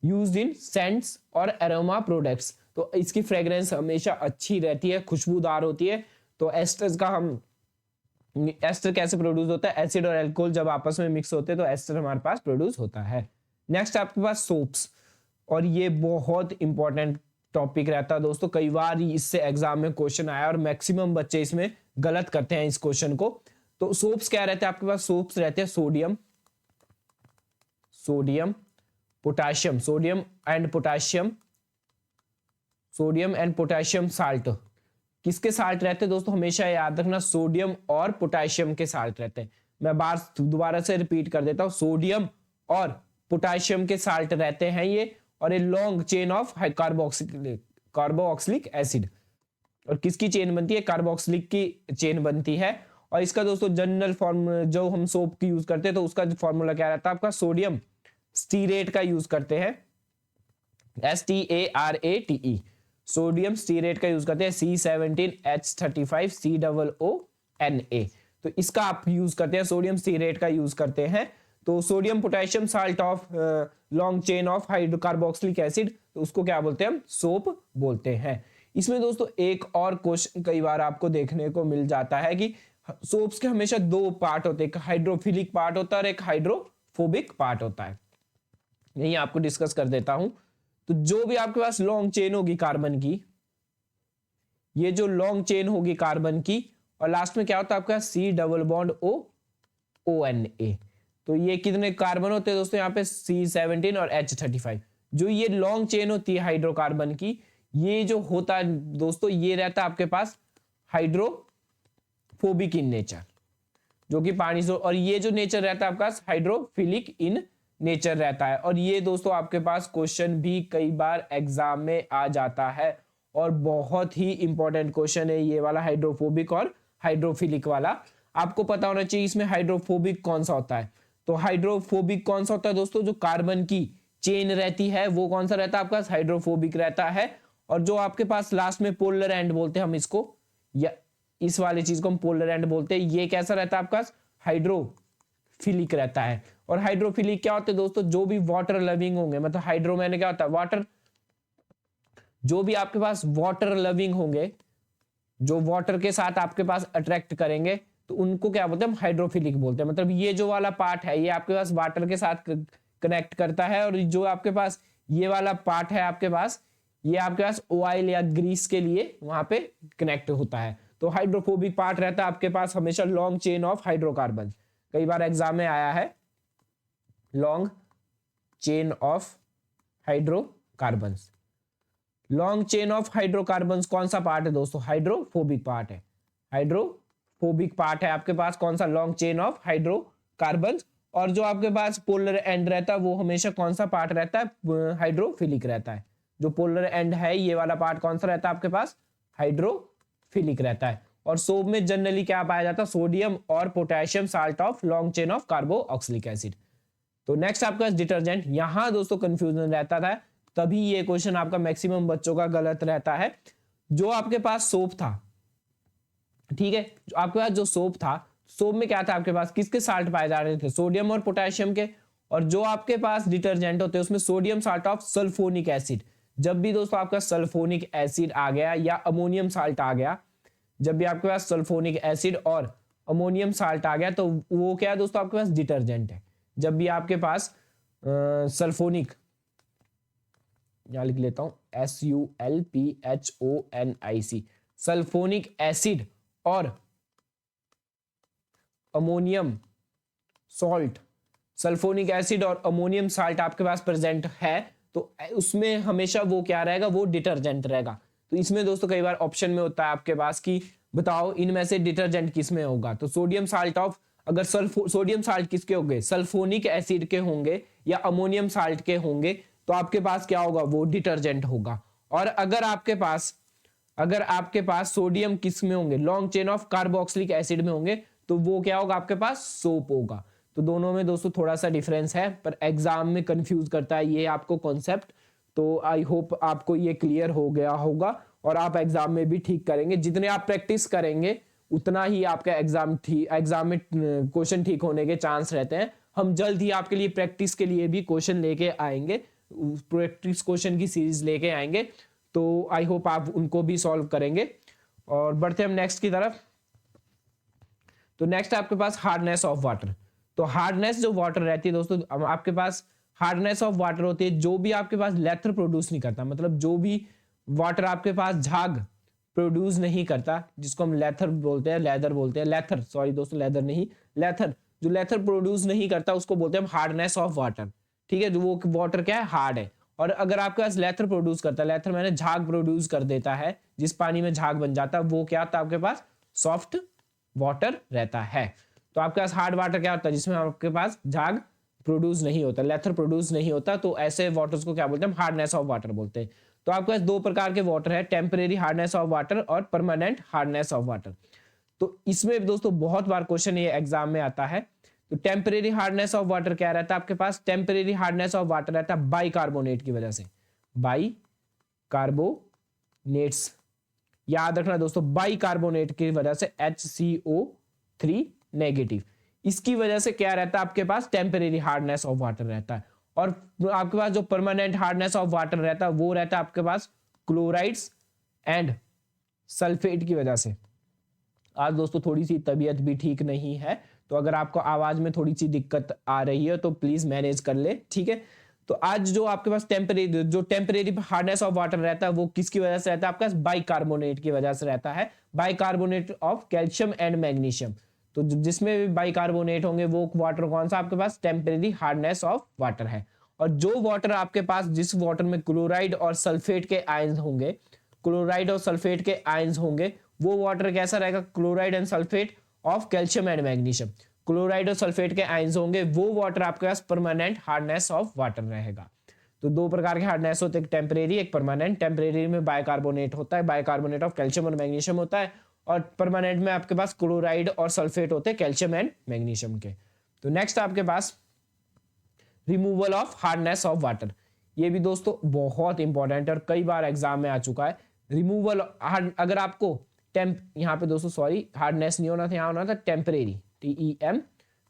used in scents और एरोमा प्रोडक्ट्स। तो इसकी फ्रेग्रेंस हमेशा अच्छी रहती है, खुशबूदार होती है। तो एस्टर कैसे प्रोड्यूस होता है, एसिड और अल्कोहल जब आपस में मिक्स होते हैं तो एस्टर हमारे पास प्रोड्यूस होता है। नेक्स्ट आपके पास सोप्स, और ये बहुत इंपॉर्टेंट टॉपिक रहता है दोस्तों, कई बार इससे एग्जाम में क्वेश्चन आया और मैक्सिमम बच्चे इसमें गलत करते हैं इस क्वेश्चन को। तो सोप्स क्या रहते हैं आपके पास, सोप्स रहते हैं सोडियम एंड पोटेशियम साल्ट। किसके साल्ट रहते हैं दोस्तों, हमेशा याद रखना, सोडियम और पोटेशियम के साल्ट रहते हैं। मैं दोबारा से रिपीट कर देता हूं, सोडियम और पोटेशियम के साल्ट रहते हैं ये, और ये long chain of carboxylic acid. और किसकी चेन बनती है, कार्बोक्सिलिक की चेन बनती है। और इसका दोस्तों जनरल फॉर्मूला जो हम सोप की यूज करते हैं तो उसका फॉर्मूला क्या रहता है आपका, सोडियम स्टीरेट का यूज करते हैं, STARATE, सोडियम स्टीरेट का यूज करते हैं, C17H35COO Na। तो इसका आप यूज करते हैं, सोडियम सीरेट का यूज करते हैं। तो sodium potassium salt of long chain of hydrocarboxylic acid, तो उसको क्या बोलते हैं हम, सोप बोलते हैं। इसमें दोस्तों एक और क्वेश्चन कई बार आपको देखने को मिल जाता है कि सोप्स के हमेशा दो पार्ट होते हैं, एक हाइड्रोफिलिक पार्ट होता है और एक हाइड्रोफोबिक पार्ट होता है। यही आपको डिस्कस कर देता हूं। तो जो भी आपके पास लॉन्ग चेन होगी कार्बन की, ये जो लॉन्ग चेन होगी कार्बन की, और लास्ट में क्या होता है आपका C double bond O ONA। तो ये कितने कार्बन होते हैं दोस्तों, यहाँ पे C17 और H35। जो ये लॉन्ग चेन होती है हाइड्रोकार्बन की, ये जो होता है दोस्तों, ये रहता है आपके पास हाइड्रोफोबिक इन नेचर, जो कि पानी से, और ये जो नेचर रहता है आपके पास हाइड्रोफिलिक इन नेचर रहता है। और ये दोस्तों आपके पास क्वेश्चन भी कई बार एग्जाम में आ जाता है, और बहुत ही इंपॉर्टेंट क्वेश्चन है ये वाला, हाइड्रोफोबिक और हाइड्रोफिलिक वाला। आपको पता होना चाहिए इसमें हाइड्रोफोबिक कौन सा होता है। तो हाइड्रोफोबिक कौन सा होता है दोस्तों, जो कार्बन की चेन रहती है वो कौन सा रहता है आपका, हाइड्रोफोबिक रहता है। और जो आपके पास लास्ट में पोलर एंड बोलते हैं हम इसको, या इस वाली चीज को हम पोलर एंड बोलते हैं, ये कैसा रहता है आपका, हाइड्रोफिलिक रहता है। और हाइड्रोफिलिक क्या होते हैं दोस्तों, जो भी वाटर लविंग होंगे, मतलब हाइड्रो मैंने क्या होता है वाटर, जो भी आपके पास वाटर लविंग होंगे, जो वाटर के साथ आपके पास अट्रैक्ट करेंगे, तो उनको क्या बोलते हैं हम, हाइड्रोफिलिक बोलते हैं। मतलब ये जो वाला पार्ट है ये आपके पास वाटर के साथ कनेक्ट करता है, और जो आपके पास ये वाला पार्ट है आपके पास, ये आपके पास ऑयल या ग्रीस के लिए वहां पे कनेक्ट होता है। तो हाइड्रोफोबिक पार्ट रहता है आपके पास हमेशा लॉन्ग चेन ऑफ हाइड्रोकार्बन। कई बार एग्जाम में आया है long chain of hydrocarbon. Long chain of hydrocarbon कौन सा पार्ट है दोस्तों, हाइड्रोफोबिक पार्ट है। हाइड्रोफोबिक पार्ट है आपके पास कौन सा, लॉन्ग चेन ऑफ हाइड्रोकार्बन। और जो आपके पास पोलर एंड रहता है वो हमेशा कौन सा पार्ट रहता है, हाइड्रोफिलिक रहता है। जो पोलर एंड है ये वाला पार्ट कौन सा रहता है आपके पास, हाइड्रोफिलिक रहता है। और सोप में जनरली क्या पाया जाता है, सोडियम और potassium salt of long chain of carboxylic acid. तो नेक्स्ट आपका डिटर्जेंट, यहां दोस्तों कंफ्यूजन रहता था, तभी ये क्वेश्चन आपका मैक्सिमम बच्चों का गलत रहता है। जो आपके पास सोप था, ठीक है, आपके पास जो सोप था, सोप में क्या था आपके पास, किसके साल्ट पाए जा रहे थे, सोडियम और पोटेशियम के। और जो आपके पास डिटर्जेंट होते हैं उसमें sodium salt of sulphonic acid. जब भी दोस्तों आपका सल्फोनिक एसिड आ गया या अमोनियम साल्ट आ गया, जब भी आपके पास सल्फोनिक एसिड और अमोनियम साल्ट आ गया, तो वो क्या है दोस्तों आपके पास डिटर्जेंट है। जब भी आपके पास सल्फोनिक, यहां लिख लेता हूं SULPHONIC, सल्फोनिक एसिड और अमोनियम सॉल्ट, सल्फोनिक एसिड और अमोनियम साल्ट आपके पास प्रेजेंट है, तो उसमें हमेशा वो क्या रहेगा, वो डिटर्जेंट रहेगा। तो इसमें दोस्तों कई बार ऑप्शन में होता है आपके पास कि बताओ इनमें से डिटर्जेंट किस में होगा। तो सोडियम साल्ट ऑफ, अगर सोडियम साल्ट किसके होंगे, सल्फोनिक एसिड के होंगे या अमोनियम साल्ट के होंगे, तो आपके पास क्या होगा, वो डिटर्जेंट होगा। और अगर आपके पास सोडियम किस में होंगे, long chain of carboxylic acid में होंगे, तो वो क्या होगा आपके पास, सोप होगा। तो दोनों में दोस्तों थोड़ा सा डिफरेंस है, पर एग्जाम में कंफ्यूज करता है ये आपको कॉन्सेप्ट। तो आई होप आपको ये क्लियर हो गया होगा और आप एग्जाम में भी ठीक करेंगे। जितने आप प्रैक्टिस करेंगे उतना ही आपका एग्जाम में क्वेश्चन ठीक होने के चांस रहते हैं। हम जल्द ही आपके लिए प्रैक्टिस के लिए भी क्वेश्चन लेके आएंगे, प्रैक्टिस क्वेश्चन की सीरीज लेके आएंगे। तो आई होप आप उनको भी सॉल्व करेंगे। और बढ़ते हम नेक्स्ट की तरफ। तो नेक्स्ट आपके पास हार्डनेस ऑफ वाटर। तो हार्डनेस जो वाटर रहती है दोस्तों, आपके पास हार्डनेस ऑफ वाटर होती है जो भी आपके पास लेथर प्रोड्यूस नहीं करता, मतलब जो भी वाटर आपके पास झाग प्रोड्यूस नहीं करता, जिसको हम लेथर बोलते हैं, लेदर बोलते हैं, लेथर, सॉरी दोस्तों लेदर नहीं, लेथर, जो लेथर प्रोड्यूस नहीं करता उसको बोलते हैं हम हार्डनेस ऑफ वाटर। ठीक है, जो वो वाटर क्या है, हार्ड है। और अगर आपके पास लेथर प्रोड्यूस करता है, लेथर मैंने झाग प्रोड्यूस कर देता है, जिस पानी में झाग बन जाता है, वो क्या होता है आपके पास, सॉफ्ट वाटर रहता है। तो आपके पास हार्ड वाटर क्या होता है, जिसमें आपके पास झाग प्रोड्यूस नहीं होता, लेथर प्रोड्यूस नहीं होता, तो ऐसे वाटर्स को क्या बोलते हैं, हार्डनेस ऑफ वाटर बोलते हैं। तो आपके पास दो प्रकार के वाटर है, टेम्परेरी हार्डनेस ऑफ वाटर और परमानेंट हार्डनेस ऑफ वाटर। तो इसमें दोस्तों बहुत बार क्वेश्चन ये एग्जाम में आता है। तो टेम्परेरी हार्डनेस ऑफ वाटर क्या रहता है आपके पास, टेम्परेरी हार्डनेस ऑफ वाटर रहता है बाइकार्बोनेट की वजह से, बाइकार्बोनेट्स याद रखना दोस्तों, बाइकार्बोनेट की वजह से HCO3 नेगेटिव, इसकी वजह से क्या रहता है आपके पास, टेम्परेरी हार्डनेस ऑफ वाटर रहता है। और आपके पास जो परमानेंट हार्डनेस ऑफ वाटर रहता है वो रहता है आपके पास क्लोराइड्स एंड सल्फेट की वजह से। आज दोस्तों थोड़ी सी तबीयत भी ठीक नहीं है, तो अगर आपको आवाज में थोड़ी सी दिक्कत आ रही है तो प्लीज मैनेज कर ले, ठीक है। तो आज जो आपके पास टेम्परेरी हार्डनेस ऑफ वाटर रहता है वो किसकी वजह से रहता है, आपके पास बाइकार्बोनेट की वजह से रहता है, bicarbonate of calcium and magnesium. तो जिसमें भी बाइकार्बोनेट होंगे वो वाटर कौन सा आपके पास, टेम्परेरी हार्डनेस ऑफ वाटर है। और जो वाटर आपके पास, जिस वाटर में क्लोराइड और सल्फेट के आयंस होंगे, क्लोराइड और सल्फेट के आयंस होंगे, वो वाटर कैसा रहेगा, chloride and sulphate of calcium and magnesium, chloride और सल्फेट के आयंस होंगे, वो वाटर आपके पास परमानेंट हार्डनेस ऑफ वाटर रहेगा। तो दो प्रकार के हार्डनेस होते हैं, एक टेम्परेरी एक परमानेंट। टेम्परेरी में बाइकार्बोनेट होता है, बाइकार्बोनेट ऑफ कैल्शियम और मैग्नीशियम होता है, और परमानेंट में आपके पास क्लोराइड और सल्फेट होते हैं कैल्शियम एंड मैग्नीशियम के। तो नेक्स्ट आपके पास removal of hardness of water, ये भी दोस्तों बहुत इंपॉर्टेंट है और कई बार एग्जाम में आ चुका है। रिमूवल, अगर आपको यहाँ पे दोस्तों सॉरी हार्डनेस नहीं होना था, यहाँ होना था टेम्परेरी,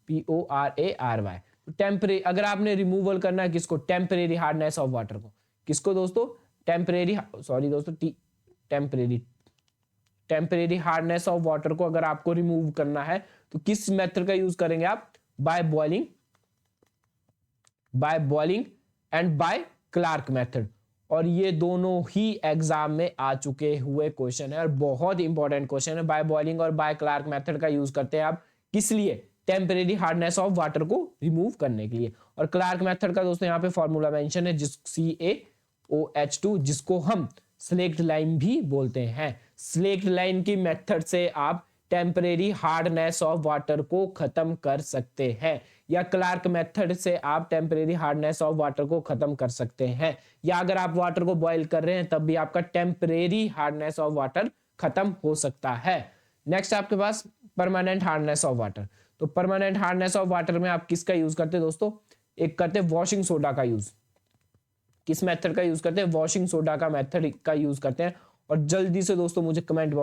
TEMPORARY। तो टेम्परेरी, अगर आपने रिमूवल करना है किसको, टेम्परेरी हार्डनेस ऑफ वाटर को, किसको दोस्तों, टेम्परेरी, सॉरी दोस्तों temporary temporary hardness of water को अगर आपको रिमूव करना है तो किस मेथड का यूज करेंगे आप, by boiling and by Clark method. और ये दोनों ही एग्जाम में आ चुके हुए क्वेश्चन है और बहुत इंपॉर्टेंट क्वेश्चन है। बाय बॉइलिंग और बाय क्लार्क मेथड का यूज करते हैं आप किस लिए, टेम्परेरी हार्डनेस ऑफ वाटर को रिमूव करने के लिए। और क्लार्क मेथड का दोस्तों यहाँ पे फॉर्मूला मेंशन है, जिस CaOH2, जिसको हम स्लेक्ट लाइन भी बोलते हैं। स्लेक्ट लाइन की मेथड से आप टेम्परेरी हार्डनेस ऑफ वाटर को खत्म कर सकते हैं, या क्लार्क मेथड से आप टेम्परेरी हार्डनेस ऑफ वाटर को खत्म कर सकते हैं, या अगर आप वाटर को बॉईल कर रहे हैं तब भी आपका टेम्परेरी हार्डनेस ऑफ वाटर खत्म हो सकता है। नेक्स्ट आपके पास परमानेंट हार्डनेस ऑफ वाटर। तो परमानेंट हार्डनेस ऑफ वाटर में आप किसका यूज करते हैं दोस्तों, एक करते हैं वॉशिंग सोडा का यूज। किस मेथड का यूज करते हैं, वॉशिंग सोडा का मेथड का यूज करते हैं। और जल्दी से दोस्तों मुझे कमेंट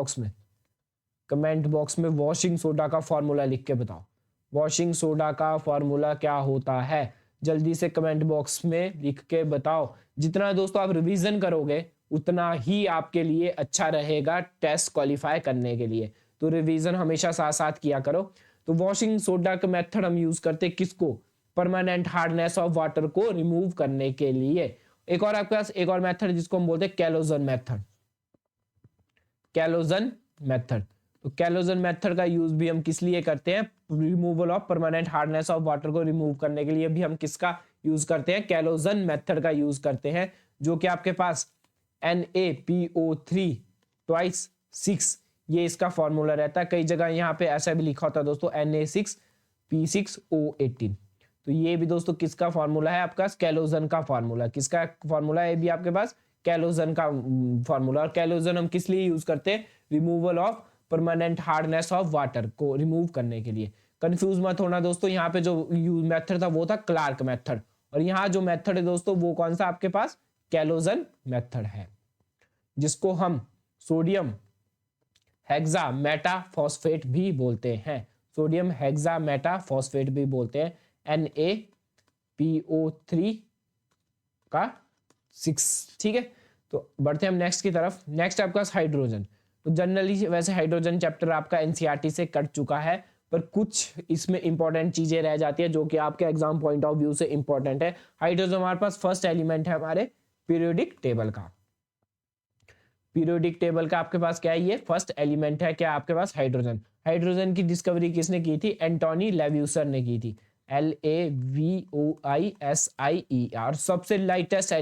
बॉक्स में वॉशिंग सोडा का फॉर्मूला लिख के बताओ, वॉशिंग सोडा का फॉर्मूला क्या होता है, जल्दी से कमेंट बॉक्स में लिख के बताओ। जितना दोस्तों आप रिवीजन करोगे उतना ही आपके लिए अच्छा रहेगा टेस्ट क्वालिफाई करने के लिए, तो रिवीजन हमेशा साथ साथ किया करो। तो वॉशिंग सोडा का मेथड हम यूज करते हैं किसको, परमानेंट हार्डनेस ऑफ वाटर को रिमूव करने के लिए। एक और आपके पास एक और मेथड जिसको हम बोलते हैं कैलोजन मेथड। तो कैलोजन मेथड का यूज भी हम किस लिए करते हैं, removal of permanent hardness of water को रिमूव करने के लिए भी हम किसका यूज करते हैं, कैलोजन मेथड का यूज करते हैं, जो कि आपके पास NaPO3 ट्वाइस 6, ये इसका फॉर्मूला रहता है। कई जगह यहाँ पे ऐसा भी लिखा होता है दोस्तों Na6P6O18। तो ये भी दोस्तों किसका फॉर्मूला है, आपका कैलोजन का फॉर्मूला। किसका फॉर्मूला है भी आपके पास, कैलोजन का फॉर्मूला। और कैलोजन हम किस लिए यूज करते हैं, removal of permanent hardness of water को रिमूव करने के लिए। कंफ्यूज मत होना दोस्तों, यहाँ पे जो मेथड था वो था क्लार्क मेथड, और यहाँ जो मेथड है दोस्तों वो कौन सा आपके पास, कैलोजन मेथड है, जिसको हम सोडियम हेक्सामेटाफॉस्फेट भी बोलते हैं, सोडियम हेक्सामेटाफॉस्फेट भी बोलते हैं, NaPO3 का 6। ठीक है, तो बढ़ते हैं हम नेक्स्ट की तरफ। नेक्स्ट आपका हाइड्रोजन। तो जनरली वैसे हाइड्रोजन चैप्टर आपका एनसीईआरटी से कट चुका है, पर कुछ इसमें इंपॉर्टेंट चीजें रह जाती है जो कि आपके एग्जाम पॉइंट ऑफ व्यू से इंपॉर्टेंट है। हाइड्रोजन हमारे पास फर्स्ट एलिमेंट है हमारे पीरियोडिक टेबल का। पीरियोडिक टेबल का आपके पास क्या है, ये फर्स्ट एलिमेंट है क्या आपके पास, हाइड्रोजन। हाइड्रोजन की डिस्कवरी किसने की थी, एंटोनी लेव्यूसर ने की थी, LAVOISIER। सबसे लाइटेस्ट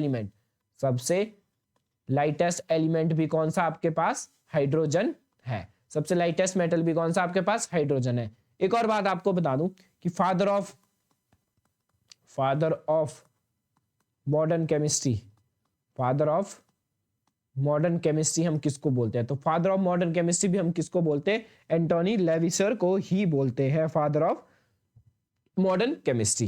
एलिमेंट भी कौन सा आपके पास, हाइड्रोजन है। सबसे लाइटेस्ट मेटल भी कौन सा आपके पास, हाइड्रोजन है। एक और बात आपको बता दूं कि फादर ऑफ मॉडर्न केमिस्ट्री हम किसको बोलते हैं, तो फादर ऑफ मॉडर्न केमिस्ट्री भी हम किसको बोलते हैं, एंटोनी लेविसर को ही बोलते हैं फादर ऑफ मॉडर्न केमिस्ट्री।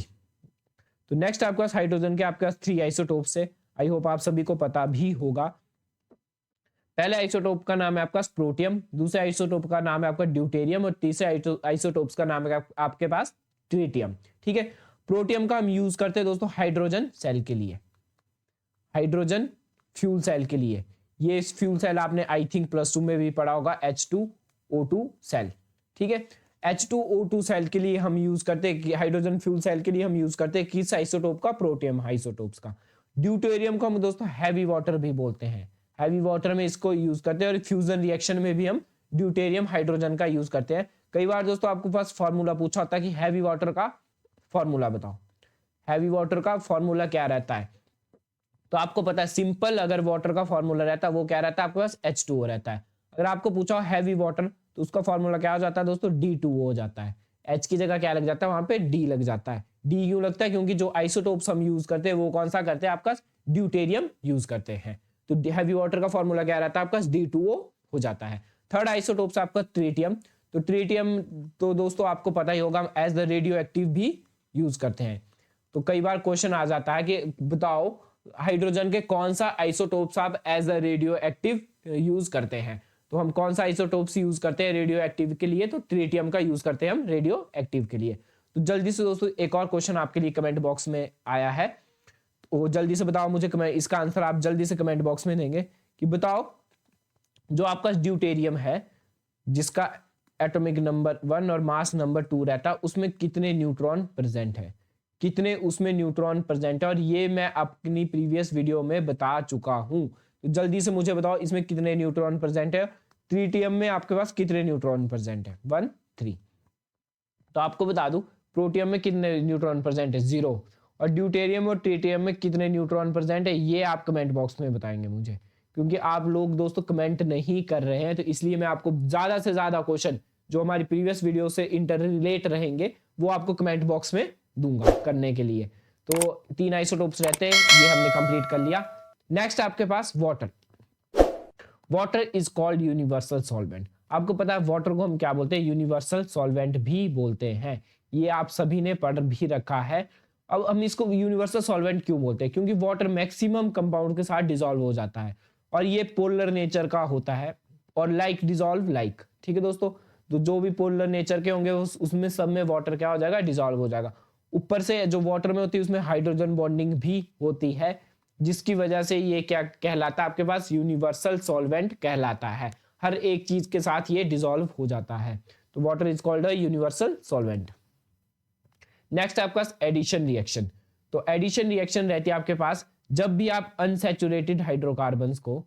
तो नेक्स्ट आपके पास हाइड्रोजन के आपके पास 3 आइसोटोप्स है, आई होप आप सभी को पता भी होगा। पहले आइसोटोप का नाम है आपका प्रोटियम, दूसरे आइसोटोप का नाम है आपका ड्यूटेरियम और तीसरे आइसोटोप्स का नाम है आपके पास ट्रिटियम। ठीक है, प्रोटियम का हम यूज करते हैं दोस्तों हाइड्रोजन सेल के लिए, हाइड्रोजन फ्यूल सेल के लिए। ये इस फ्यूल सेल आपने आई थिंक +2 में भी पढ़ा होगा, H2O2 सेल। ठीक है, H2O2 सेल के लिए हम यूज करते हैं, हाइड्रोजन फ्यूल सेल के लिए हम यूज करते हैं किस आइसोटोप का, प्रोटियम आइसोटोप्स का। ड्यूटेरियम को हम दोस्तों हैवी वाटर भी बोलते हैं, हैवी वाटर में इसको यूज करते हैं और फ्यूजन रिएक्शन में भी हम ड्यूटेरियम हाइड्रोजन का यूज करते हैं। कई बार दोस्तों आपको पास फॉर्मूला पूछा होता है कि हैवी वाटर का फॉर्मूला बताओ, हैवी वाटर का फॉर्मूला क्या रहता है, तो आपको पता है सिंपल अगर वाटर का फॉर्मूला रहता है वो क्या रहता है आपके पास H2O रहता है। अगर आपको पूछा हो हैवी वाटर तो उसका फॉर्मूला क्या हो जाता है दोस्तों, D2O हो जाता है। H की जगह क्या लग जाता है, वहां पे D लग जाता है। D क्यों लगता है, क्योंकि जो आइसोटोप्स हम यूज करते हैं वो कौन सा करते हैं आपका, ड्यूटेरियम यूज करते हैं। तो हैवी वाटर का फॉर्मूला क्या रहता है आपका, D2O हो जाता है। थर्ड आइसोटोप्स आपका ट्रिटियम, तो ट्रिटियम तो दोस्तों आपको पता ही होगा हम एज द रेडियो एक्टिव भी यूज करते हैं। तो कई बार क्वेश्चन आ जाता है कि बताओ हाइड्रोजन के कौन सा आइसोटोप्स आप as a radioactive use करते हैं, तो हम कौन सा आइसोटोप्स यूज करते हैं रेडियो एक्टिव के लिए, तो ट्रिटियम का यूज करते हैं हम रेडियो एक्टिव के लिए। तो जल्दी से दोस्तों एक और क्वेश्चन आपके लिए कमेंट बॉक्स में आया है, तो जल्दी से बताओ मुझे, इसका आंसर आप जल्दी से कमेंट बॉक्स में देंगे कि बताओ जो आपका ड्यूटेरियम है जिसका एटॉमिक नंबर 1 और मास नंबर 2 रहता है उसमें कितने न्यूट्रॉन प्रेजेंट है, कितने उसमें न्यूट्रॉन प्रेजेंट है, और ये मैं अपनी प्रीवियस वीडियो में बता चुका हूं। तो जल्दी से मुझे बताओ इसमें कितने न्यूट्रॉन प्रेजेंट है, ट्रिटियम में आपके पास कितने न्यूट्रॉन प्रेजेंट है, 1 3। तो आपको बता दूं प्रोटियम में कितने न्यूट्रॉन प्रेजेंट है, 0, और ड्यूटेरियम और ट्रिटियम में कितने न्यूट्रॉन प्रेजेंट है ये आप कमेंट बॉक्स में बताएंगे मुझे, क्योंकि आप लोग दोस्तों कमेंट नहीं कर रहे हैं, तो इसलिए मैं आपको ज्यादा से ज्यादा क्वेश्चन जो हमारी प्रीवियस वीडियो से इंटर रिलेट रहेंगे वो आपको कमेंट बॉक्स में दूंगा करने के लिए। तो 3 आइसोटोप्स रहते हैं, ये हमने कंप्लीट कर लिया। नेक्स्ट आपके पास water, water is called universal solvent. आपको पता है वाटर को हम क्या बोलते हैं, यूनिवर्सल सॉल्वेंट भी बोलते हैं, ये आप सभी ने पढ़ भी रखा है। अब हम इसको यूनिवर्सल सॉल्वेंट क्यों बोलते हैं, क्योंकि वाटर मैक्सिमम कंपाउंड के साथ डिसॉल्व हो जाता है और ये पोलर नेचर का होता है और लाइक डिसॉल्व लाइक। ठीक है दोस्तों, तो जो भी पोलर नेचर के होंगे उसमें सब में वाटर क्या हो जाएगा, डिसॉल्व हो जाएगा। ऊपर से जो वाटर में होती है उसमें हाइड्रोजन बॉन्डिंग भी होती है, जिसकी वजह से ये क्या कहलाता है आपके पास, यूनिवर्सल सॉल्वेंट कहलाता है, हर एक चीज के साथ ये डिसॉल्व हो जाता है। तो water is called a universal solvent. Next आपके पास एडिशन रिएक्शन, तो एडिशन रिएक्शन रहती है आपके पास जब भी आप अनसैचुरेटेड हाइड्रोकार्बन्स को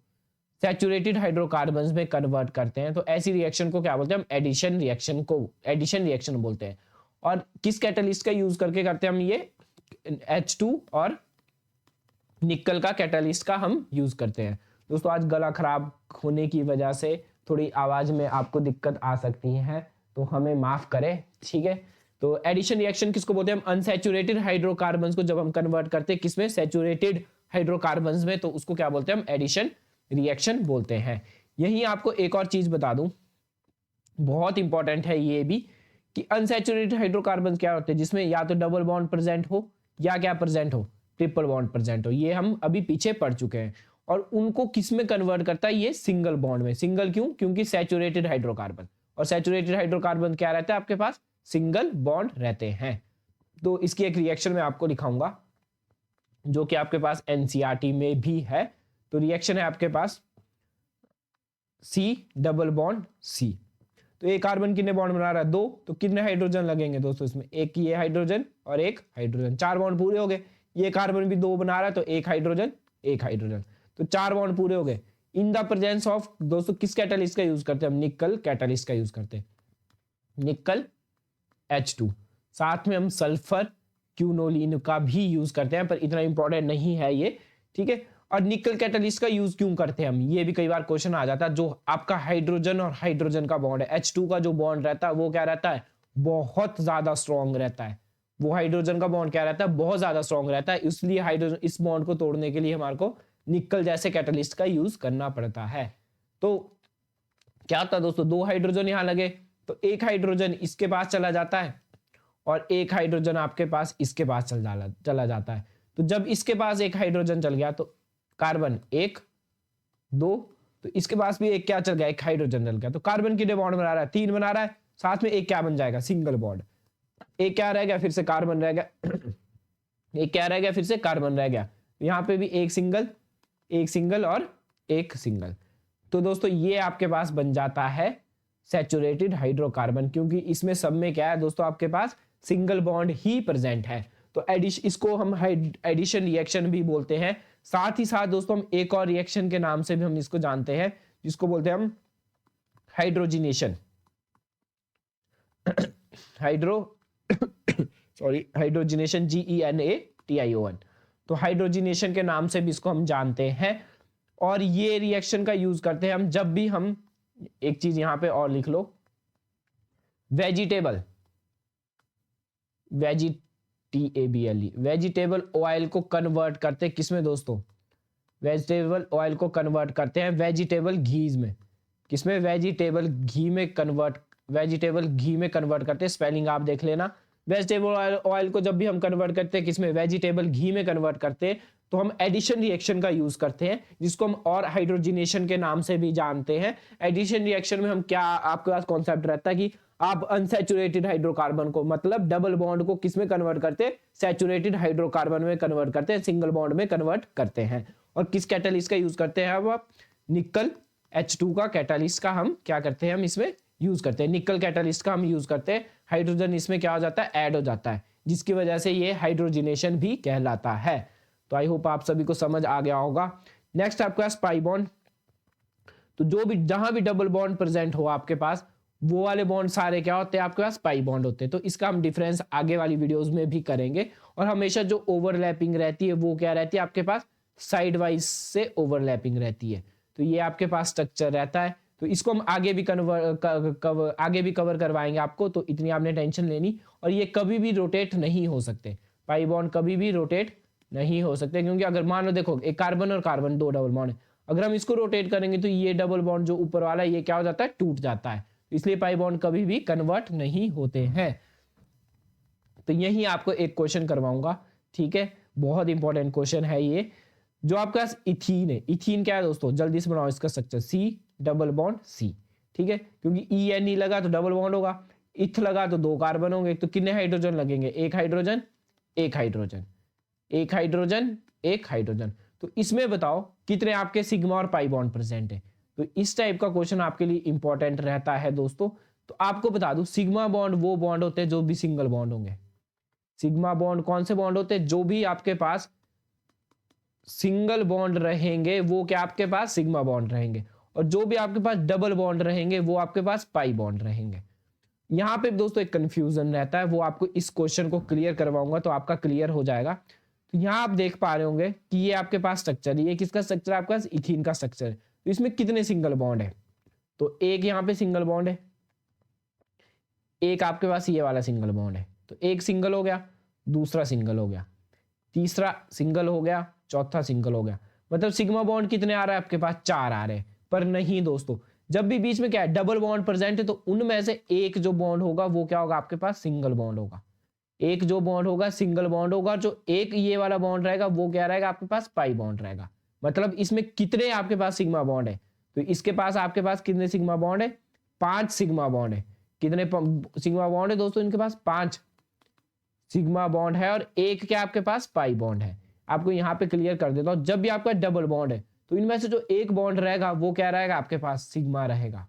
सैचुरेटेड हाइड्रोकार्बन्स में कन्वर्ट करते हैं, तो ऐसी रिएक्शन को क्या बोलते हैं, हम एडिशन रिएक्शन को एडिशन रिएक्शन बोलते हैं। और किस कैटलिस्ट का यूज करके करते हैं हम ये, H2 और निकल का कैटलिस्ट का हम यूज करते हैं। दोस्तों आज गला खराब होने की वजह से थोड़ी आवाज में आपको दिक्कत आ सकती है, तो हमें माफ करें, ठीक है। तो एडिशन रिएक्शन किसको बोलते हैं, हम अनसैचुरेटेड हाइड्रोकार्बन्स को जब हम कन्वर्ट करते हैं किसमें, सैचुरेटेड हाइड्रोकार्बन्स में, तो उसको क्या बोलते हैं हम एडिशन रिएक्शन बोलते हैं। यही आपको एक और चीज बता दूं, बहुत इंपॉर्टेंट है ये भी, कि अनसैचुरेटेड हाइड्रोकार्बन क्या होते हैं जिसमें या तो डबल बॉन्ड प्रेजेंट हो या क्या प्रेजेंट हो, ट्रिपल बॉन्ड प्रेजेंट हो, ये हम अभी पीछे पढ़ चुके हैं। और उनको किस में कन्वर्ट करता है, ये सिंगल बॉन्ड में। सिंगल क्यों, क्योंकि सैचुरेटेड हाइड्रोकार्बन, और सैचुरेटेड हाइड्रोकार्बन क्या रहता है आपके पास, सिंगल बॉन्ड रहते हैं। तो इसकी एक रिएक्शन में आपको दिखाऊंगा जो कि आपके पास एनसीईआरटी में भी है। तो रिएक्शन है आपके पास C डबल बॉन्ड C, तो एक कार्बन कितने बॉन्ड बना रहा है, 2, तो कितने हाइड्रोजन लगेंगे दोस्तों इसमें, एक ये हाइड्रोजन और एक हाइड्रोजन, 4 बॉन्ड पूरे हो गए। ये कार्बन भी 2 बना रहा है तो एक हाइड्रोजन, तो 4 बॉन्ड पूरे हो गए। इन द प्रेजेंस ऑफ दोस्तों किस कैटलिस्ट का यूज करते हैं हम, निकल कैटलिस्ट का यूज करते हैं, निकल H2, साथ में हम सल्फर क्यूनोलिन का भी यूज करते हैं, पर इतना इंपॉर्टेंट नहीं है ये, ठीक है। और निकल कैटलिस्ट का यूज क्यों करते हैं हम, ये भी कई बार क्वेश्चन आ जाता है। जो आपका हाइड्रोजन और हाइड्रोजन का बॉन्ड है, H2 का जो बॉन्ड रहता है वो क्या रहता है, बहुत ज्यादा स्ट्रॉन्ग रहता है। वो हाइड्रोजन का बॉन्ड क्या रहता है, बहुत ज्यादा स्ट्रॉन्ग रहता है, इसलिए हाइड्रोजन इस बॉन्ड को तोड़ने के लिए हमारे को निकल जैसे कैटलिस्ट का यूज करना पड़ता है। तो क्या होता है दोस्तों, 2 हाइड्रोजन यहां लगे तो एक हाइड्रोजन इसके पास चला जाता है और एक हाइड्रोजन आपके पास इसके पास चला जाता है। तो जब इसके पास एक हाइड्रोजन चल गया तो कार्बन 1 2 तो इसके पास भी एक क्या चल गया, एक हाइड्रोजन चल गया। तो कार्बन कितने बॉन्ड बना रहा है, 3 बना रहा है, साथ में एक क्या बन जाएगा, सिंगल बॉन्ड। एक क्या रह गया, फिर से कार्बन रह गया एक क्या रह गया, फिर से कार्बन रह गया। यहाँ पे भी एक सिंगल और एक सिंगल। तो दोस्तों ये आपके पास बन जाता है सैचुरेटेड हाइड्रोकार्बन, क्योंकि इसमें सब में क्या है दोस्तों, आपके पास सिंगल बॉन्ड ही प्रेजेंट है। तो इसको हम एडिशन रिएक्शन भी बोलते हैं। साथ ही साथ दोस्तों हम एक और रिएक्शन के नाम से भी हम इसको जानते हैं, जिसको बोलते हैं हम हाइड्रोजिनेशन हाइड्रोजिनेशन, GENATION। तो हाइड्रोजिनेशन के नाम से भी इसको हम जानते हैं। और ये रिएक्शन का यूज करते हैं हम जब भी हम, एक चीज यहां पे और लिख लो, वेजिटेबल ऑयल को कन्वर्ट करते हैं किसमें दोस्तों, वेजिटेबल ऑयल को कन्वर्ट करते हैं वेजिटेबल घीज में। किसमें, वेजिटेबल घी में कन्वर्ट करते हैं। स्पेलिंग आप देख लेना। वेजिटेबल ऑयल को जब भी हम कन्वर्ट करते हैं किसमें, वेजिटेबल घी में कन्वर्ट करते हैं, तो हम एडिशन रिएक्शन का यूज करते हैं, जिसको हम और हाइड्रोजिनेशन के नाम से भी जानते हैं। एडिशन रिएक्शन में हम क्या, आपके पास कॉन्सेप्ट रहता है कि आप अनसैचुरेटेड हाइड्रोकार्बन को, मतलब डबल बॉन्ड को किस में कन्वर्ट करते हैं, सैचुरेटेड हाइड्रोकार्बन में कन्वर्ट करते हैं, सिंगल बॉन्ड में कन्वर्ट करते हैं। और किस कैटालिस्ट का यूज करते हैं, अब आप निकल H2 का कैटालिस्ट का हम क्या करते हैं, हम इसमें यूज करते हैं, निकल कैटालिस्ट का हम यूज करते हैं। हाइड्रोजन इसमें क्या हो जाता है, ऐड हो जाता है, जिसकी वजह से ये हाइड्रोजिनेशन भी कहलाता है। तो आई होप आप सभी को समझ आ गया होगा। नेक्स्ट आपके पास पाई बॉन्ड। तो जो भी, जहां भी डबल बॉन्ड प्रेजेंट हो आपके पास, वो वाले बॉन्ड सारे क्या होते हैं, आपके पास पाई बॉन्ड होते हैं। तो इसका हम डिफरेंस आगे वाली वीडियोस में भी करेंगे। और हमेशा जो ओवरलैपिंग रहती है वो क्या रहती है, आपके पास साइड वाइज से ओवरलैपिंग रहती है। तो ये आपके पास स्ट्रक्चर रहता है। तो इसको हम आगे भी कवर करवाएंगे आपको, तो इतनी आपने टेंशन लेनी। और ये कभी भी रोटेट नहीं हो सकते, पाई बॉन्ड कभी भी रोटेट नहीं हो सकते, क्योंकि अगर मान लो देखो, एक कार्बन और कार्बन दो डबल बॉन्ड है, अगर हम इसको रोटेट करेंगे तो ये डबल बॉन्ड जो ऊपर वाला है ये क्या हो जाता है, टूट जाता है। इसलिए पाई बॉन्ड कभी भी कन्वर्ट नहीं होते हैं। तो यही आपको एक क्वेश्चन करवाऊंगा, ठीक है, बहुत इंपॉर्टेंट क्वेश्चन है ये। जो आपके पास इथीन है, इथीन क्या है दोस्तों, जल्दी से बनाओ इसका structure, C double bond C, ठीक है, क्योंकि ENE लगा तो डबल बॉन्ड होगा, इथ लगा तो 2 कार्बन होंगे, तो कितने हाइड्रोजन लगेंगे, एक हाइड्रोजन एक हाइड्रोजन एक हाइड्रोजन एक हाइड्रोजन। तो इसमें बताओ कितने आपके सिग्मा और पाई बॉन्ड प्रेजेंट है। तो इस टाइप का क्वेश्चन आपके लिए इंपॉर्टेंट रहता है दोस्तों। तो आपको बता दूं, सिग्मा बॉन्ड वो बॉन्ड होते हैं जो भी सिंगल बॉन्ड होंगे। सिग्मा बॉन्ड कौन से बॉन्ड होते हैं, जो भी आपके पास सिंगल बॉन्ड रहेंगे वो क्या आपके पास सिग्मा बॉन्ड रहेंगे, और जो भी आपके पास डबल बॉन्ड रहेंगे वो आपके पास पाई बॉन्ड रहेंगे। यहां पे दोस्तों एक कंफ्यूजन रहता है, वो आपको इस क्वेश्चन को क्लियर करवाऊंगा तो आपका क्लियर हो जाएगा। तो यहां आप देख पा रहे होंगे कि ये आपके पास स्ट्रक्चर, ये किसका स्ट्रक्चर, आपके पास इथीन का स्ट्रक्चर है। तो इसमें कितने सिंगल बॉन्ड है, तो एक यहाँ पे सिंगल बॉन्ड है, एक आपके पास ये वाला सिंगल बॉन्ड है, तो एक सिंगल हो गया, दूसरा सिंगल हो गया, तीसरा सिंगल हो गया, चौथा सिंगल हो गया। मतलब सिग्मा बॉन्ड कितने आ रहा है आपके पास, 4 आ रहे हैं। पर नहीं दोस्तों, जब भी बीच में क्या है, डबल बॉन्ड प्रेजेंट है, तो उनमें से एक जो बॉन्ड होगा वो क्या होगा, आपके पास सिंगल बॉन्ड होगा। एक जो बॉन्ड होगा सिंगल बॉन्ड होगा, जो एक ये वाला बॉन्ड रहेगा वो क्या रहेगा, आपके पास पाई बॉन्ड रहेगा। मतलब इसमें कितने आपके पास सिग्मा बॉन्ड है, तो इसके पास आपके पास कितने सिग्मा बॉन्ड है, 5 सिग्मा बॉन्ड है। कितने सिग्मा बॉन्ड है दोस्तों, इनके पास 5 सिग्मा बॉन्ड है, और एक क्या आपके पास पाई बॉन्ड है। आपको यहाँ पे क्लियर कर देता हूं, जब भी आपका डबल बॉन्ड है तो इनमें से जो एक बॉन्ड रहेगा वो क्या रहेगा, आपके पास सिग्मा रहेगा,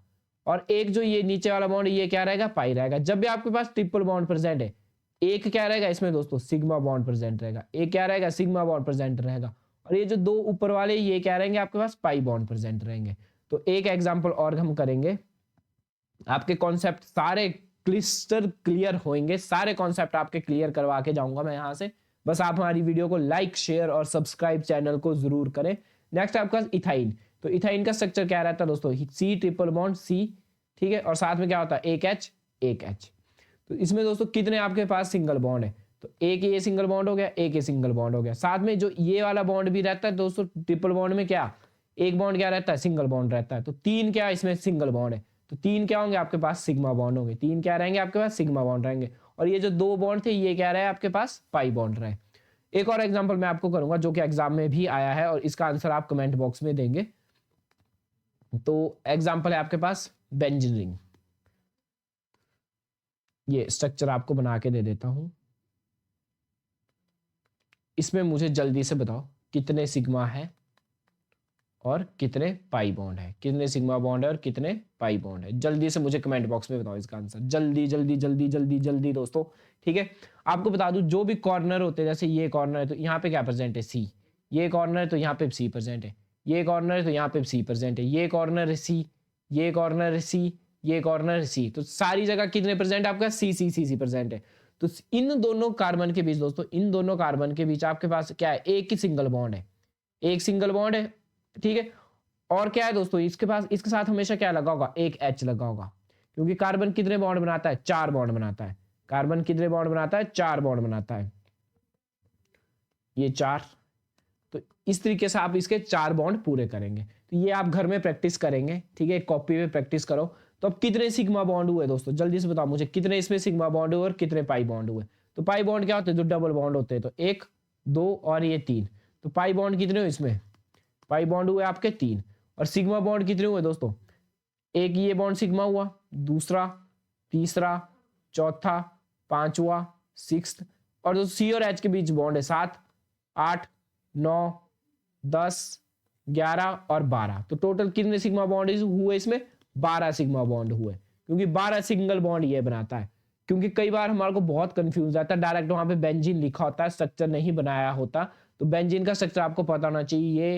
और एक जो ये नीचे वाला बॉन्ड ये क्या रहेगा, पाई रहेगा। जब भी आपके पास ट्रिपल बॉन्ड प्रेजेंट है, एक क्या रहेगा इसमें दोस्तों, सिग्मा बॉन्ड प्रेजेंट रहेगा, एक क्या रहेगा, सिग्मा बॉन्ड प्रेजेंट रहेगा, और ये जो 2 ऊपर वाले ये क्या रहेंगे, आपके पास पाई बॉन्ड प्रेजेंट रहेंगे। तो एक एग्जाम्पल और हम करेंगे, आपके कॉन्सेप्ट सारे क्लिस्टर क्लियर होंगे, सारे कॉन्सेप्ट आपके क्लियर करवा के जाऊंगा मैं यहाँ से। बस आप हमारी वीडियो को लाइक शेयर और सब्सक्राइब चैनल को जरूर करें। नेक्स्ट आपका इथाइन। तो इथाइन का स्ट्रक्चर क्या रहता है दोस्तों, C ट्रिपल बॉन्ड C, ठीक है, और साथ में क्या होता है, एक H। तो इसमें दोस्तों कितने आपके पास सिंगल बॉन्ड है, तो एक ये सिंगल बॉन्ड हो गया, एक ये सिंगल बॉन्ड हो गया। साथ में जो ये वाला बॉन्ड भी रहता है दोस्तों, ट्रिपल बॉन्ड में क्या, एक बॉन्ड क्या रहता है, सिंगल बॉन्ड रहता है। तो 3 क्या इसमें सिंगल बॉन्ड है, तो 3 क्या होंगे आपके पास, सिग्मा बॉन्ड होंगे। 3 क्या रहेंगे आपके पास, सिग्मा बॉन्ड रहेंगे, और ये जो 2 बॉन्ड थे ये क्या रहे आपके पास, पाई बॉन्ड रहे। एक और एग्जांपल मैं आपको करूंगा जो कि एग्जाम में भी आया है, और इसका आंसर आप कमेंट बॉक्स में देंगे। तो एग्जाम्पल है आपके पास बेंजीन रिंग। ये स्ट्रक्चर आपको बना के दे देता हूं। इसमें मुझे जल्दी से बताओ कितने सिग्मा है और कितने पाई बॉन्ड है, कितने सिग्मा बॉन्ड है और कितने पाई बॉन्ड है। जल्दी से मुझे कमेंट बॉक्स में बताओ इसका आंसर, जल्दी जल्दी जल्दी जल्दी जल्दी दोस्तों। ठीक है, आपको बता दूं जो भी कॉर्नर होते हैं, जैसे ये कॉर्नर है तो यहाँ पे क्या प्रेजेंट है, सी। ये कॉर्नर है तो यहाँ पे सी प्रेजेंट है। ये कॉर्नर है तो यहाँ पे सी प्रेजेंट है। ये कॉर्नर है सी, ये कॉर्नर है सी, ये कॉर्नर है सी। तो सारी जगह कितने प्रेजेंट आपका, सी सी सी सी प्रेजेंट है। तो इन दोनों कार्बन के बीच दोस्तों, इन दोनों कार्बन के बीच आपके पास क्या है, एक ही सिंगल बॉन्ड है, एक सिंगल बॉन्ड है। ठीक है, और क्या है दोस्तों, इसके पास, इसके साथ हमेशा क्या लगा होगा, एक एच लगा होगा, क्योंकि कार्बन कितने बॉन्ड बनाता है, 4 बॉन्ड बनाता है। कार्बन कितने बॉन्ड बनाता है, 4 बॉन्ड बनाता है, ये 4। तो इस तरीके से आप इसके 4 बॉन्ड पूरे करेंगे। तो ये आप घर में प्रैक्टिस करेंगे, ठीक है, कॉपी में प्रैक्टिस करो। तो अब कितने सिग्मा बॉन्ड हुए दोस्तों, जल्दी से बताओ मुझे, कितने इसमें सिग्मा बॉन्ड हुए और कितने पाई बॉन्ड हुए। तो पाई बॉन्ड क्या होते हैं, जो डबल बॉन्ड होते हैं, तो 1 2 और ये 3। तो पाई बॉन्ड कितने हुए इसमें, पाई बॉन्ड हुए आपके 3। और सिग्मा बॉन्ड कितने हुए दोस्तों, एक ये बॉन्ड सिग्मा हुआ, दूसरा, तीसरा, चौथा, पांचवा, सिक्स्थ, और जो सी और एच के बीच बॉन्ड है 7 8 9 10 11 और 12। तो टोटल कितने सिग्मा बॉन्ड हुए इसमें, 12 सिग्मा बॉन्ड हुए, क्योंकि 12 सिंगल बॉन्ड ये बनाता है। क्योंकि कई बार हमारे को बहुत कंफ्यूज आता है, डायरेक्ट वहां पे बेंजीन लिखा होता है, स्ट्रक्चर नहीं बनाया होता। तो बेंजीन का स्ट्रक्चर आपको पता होना चाहिए,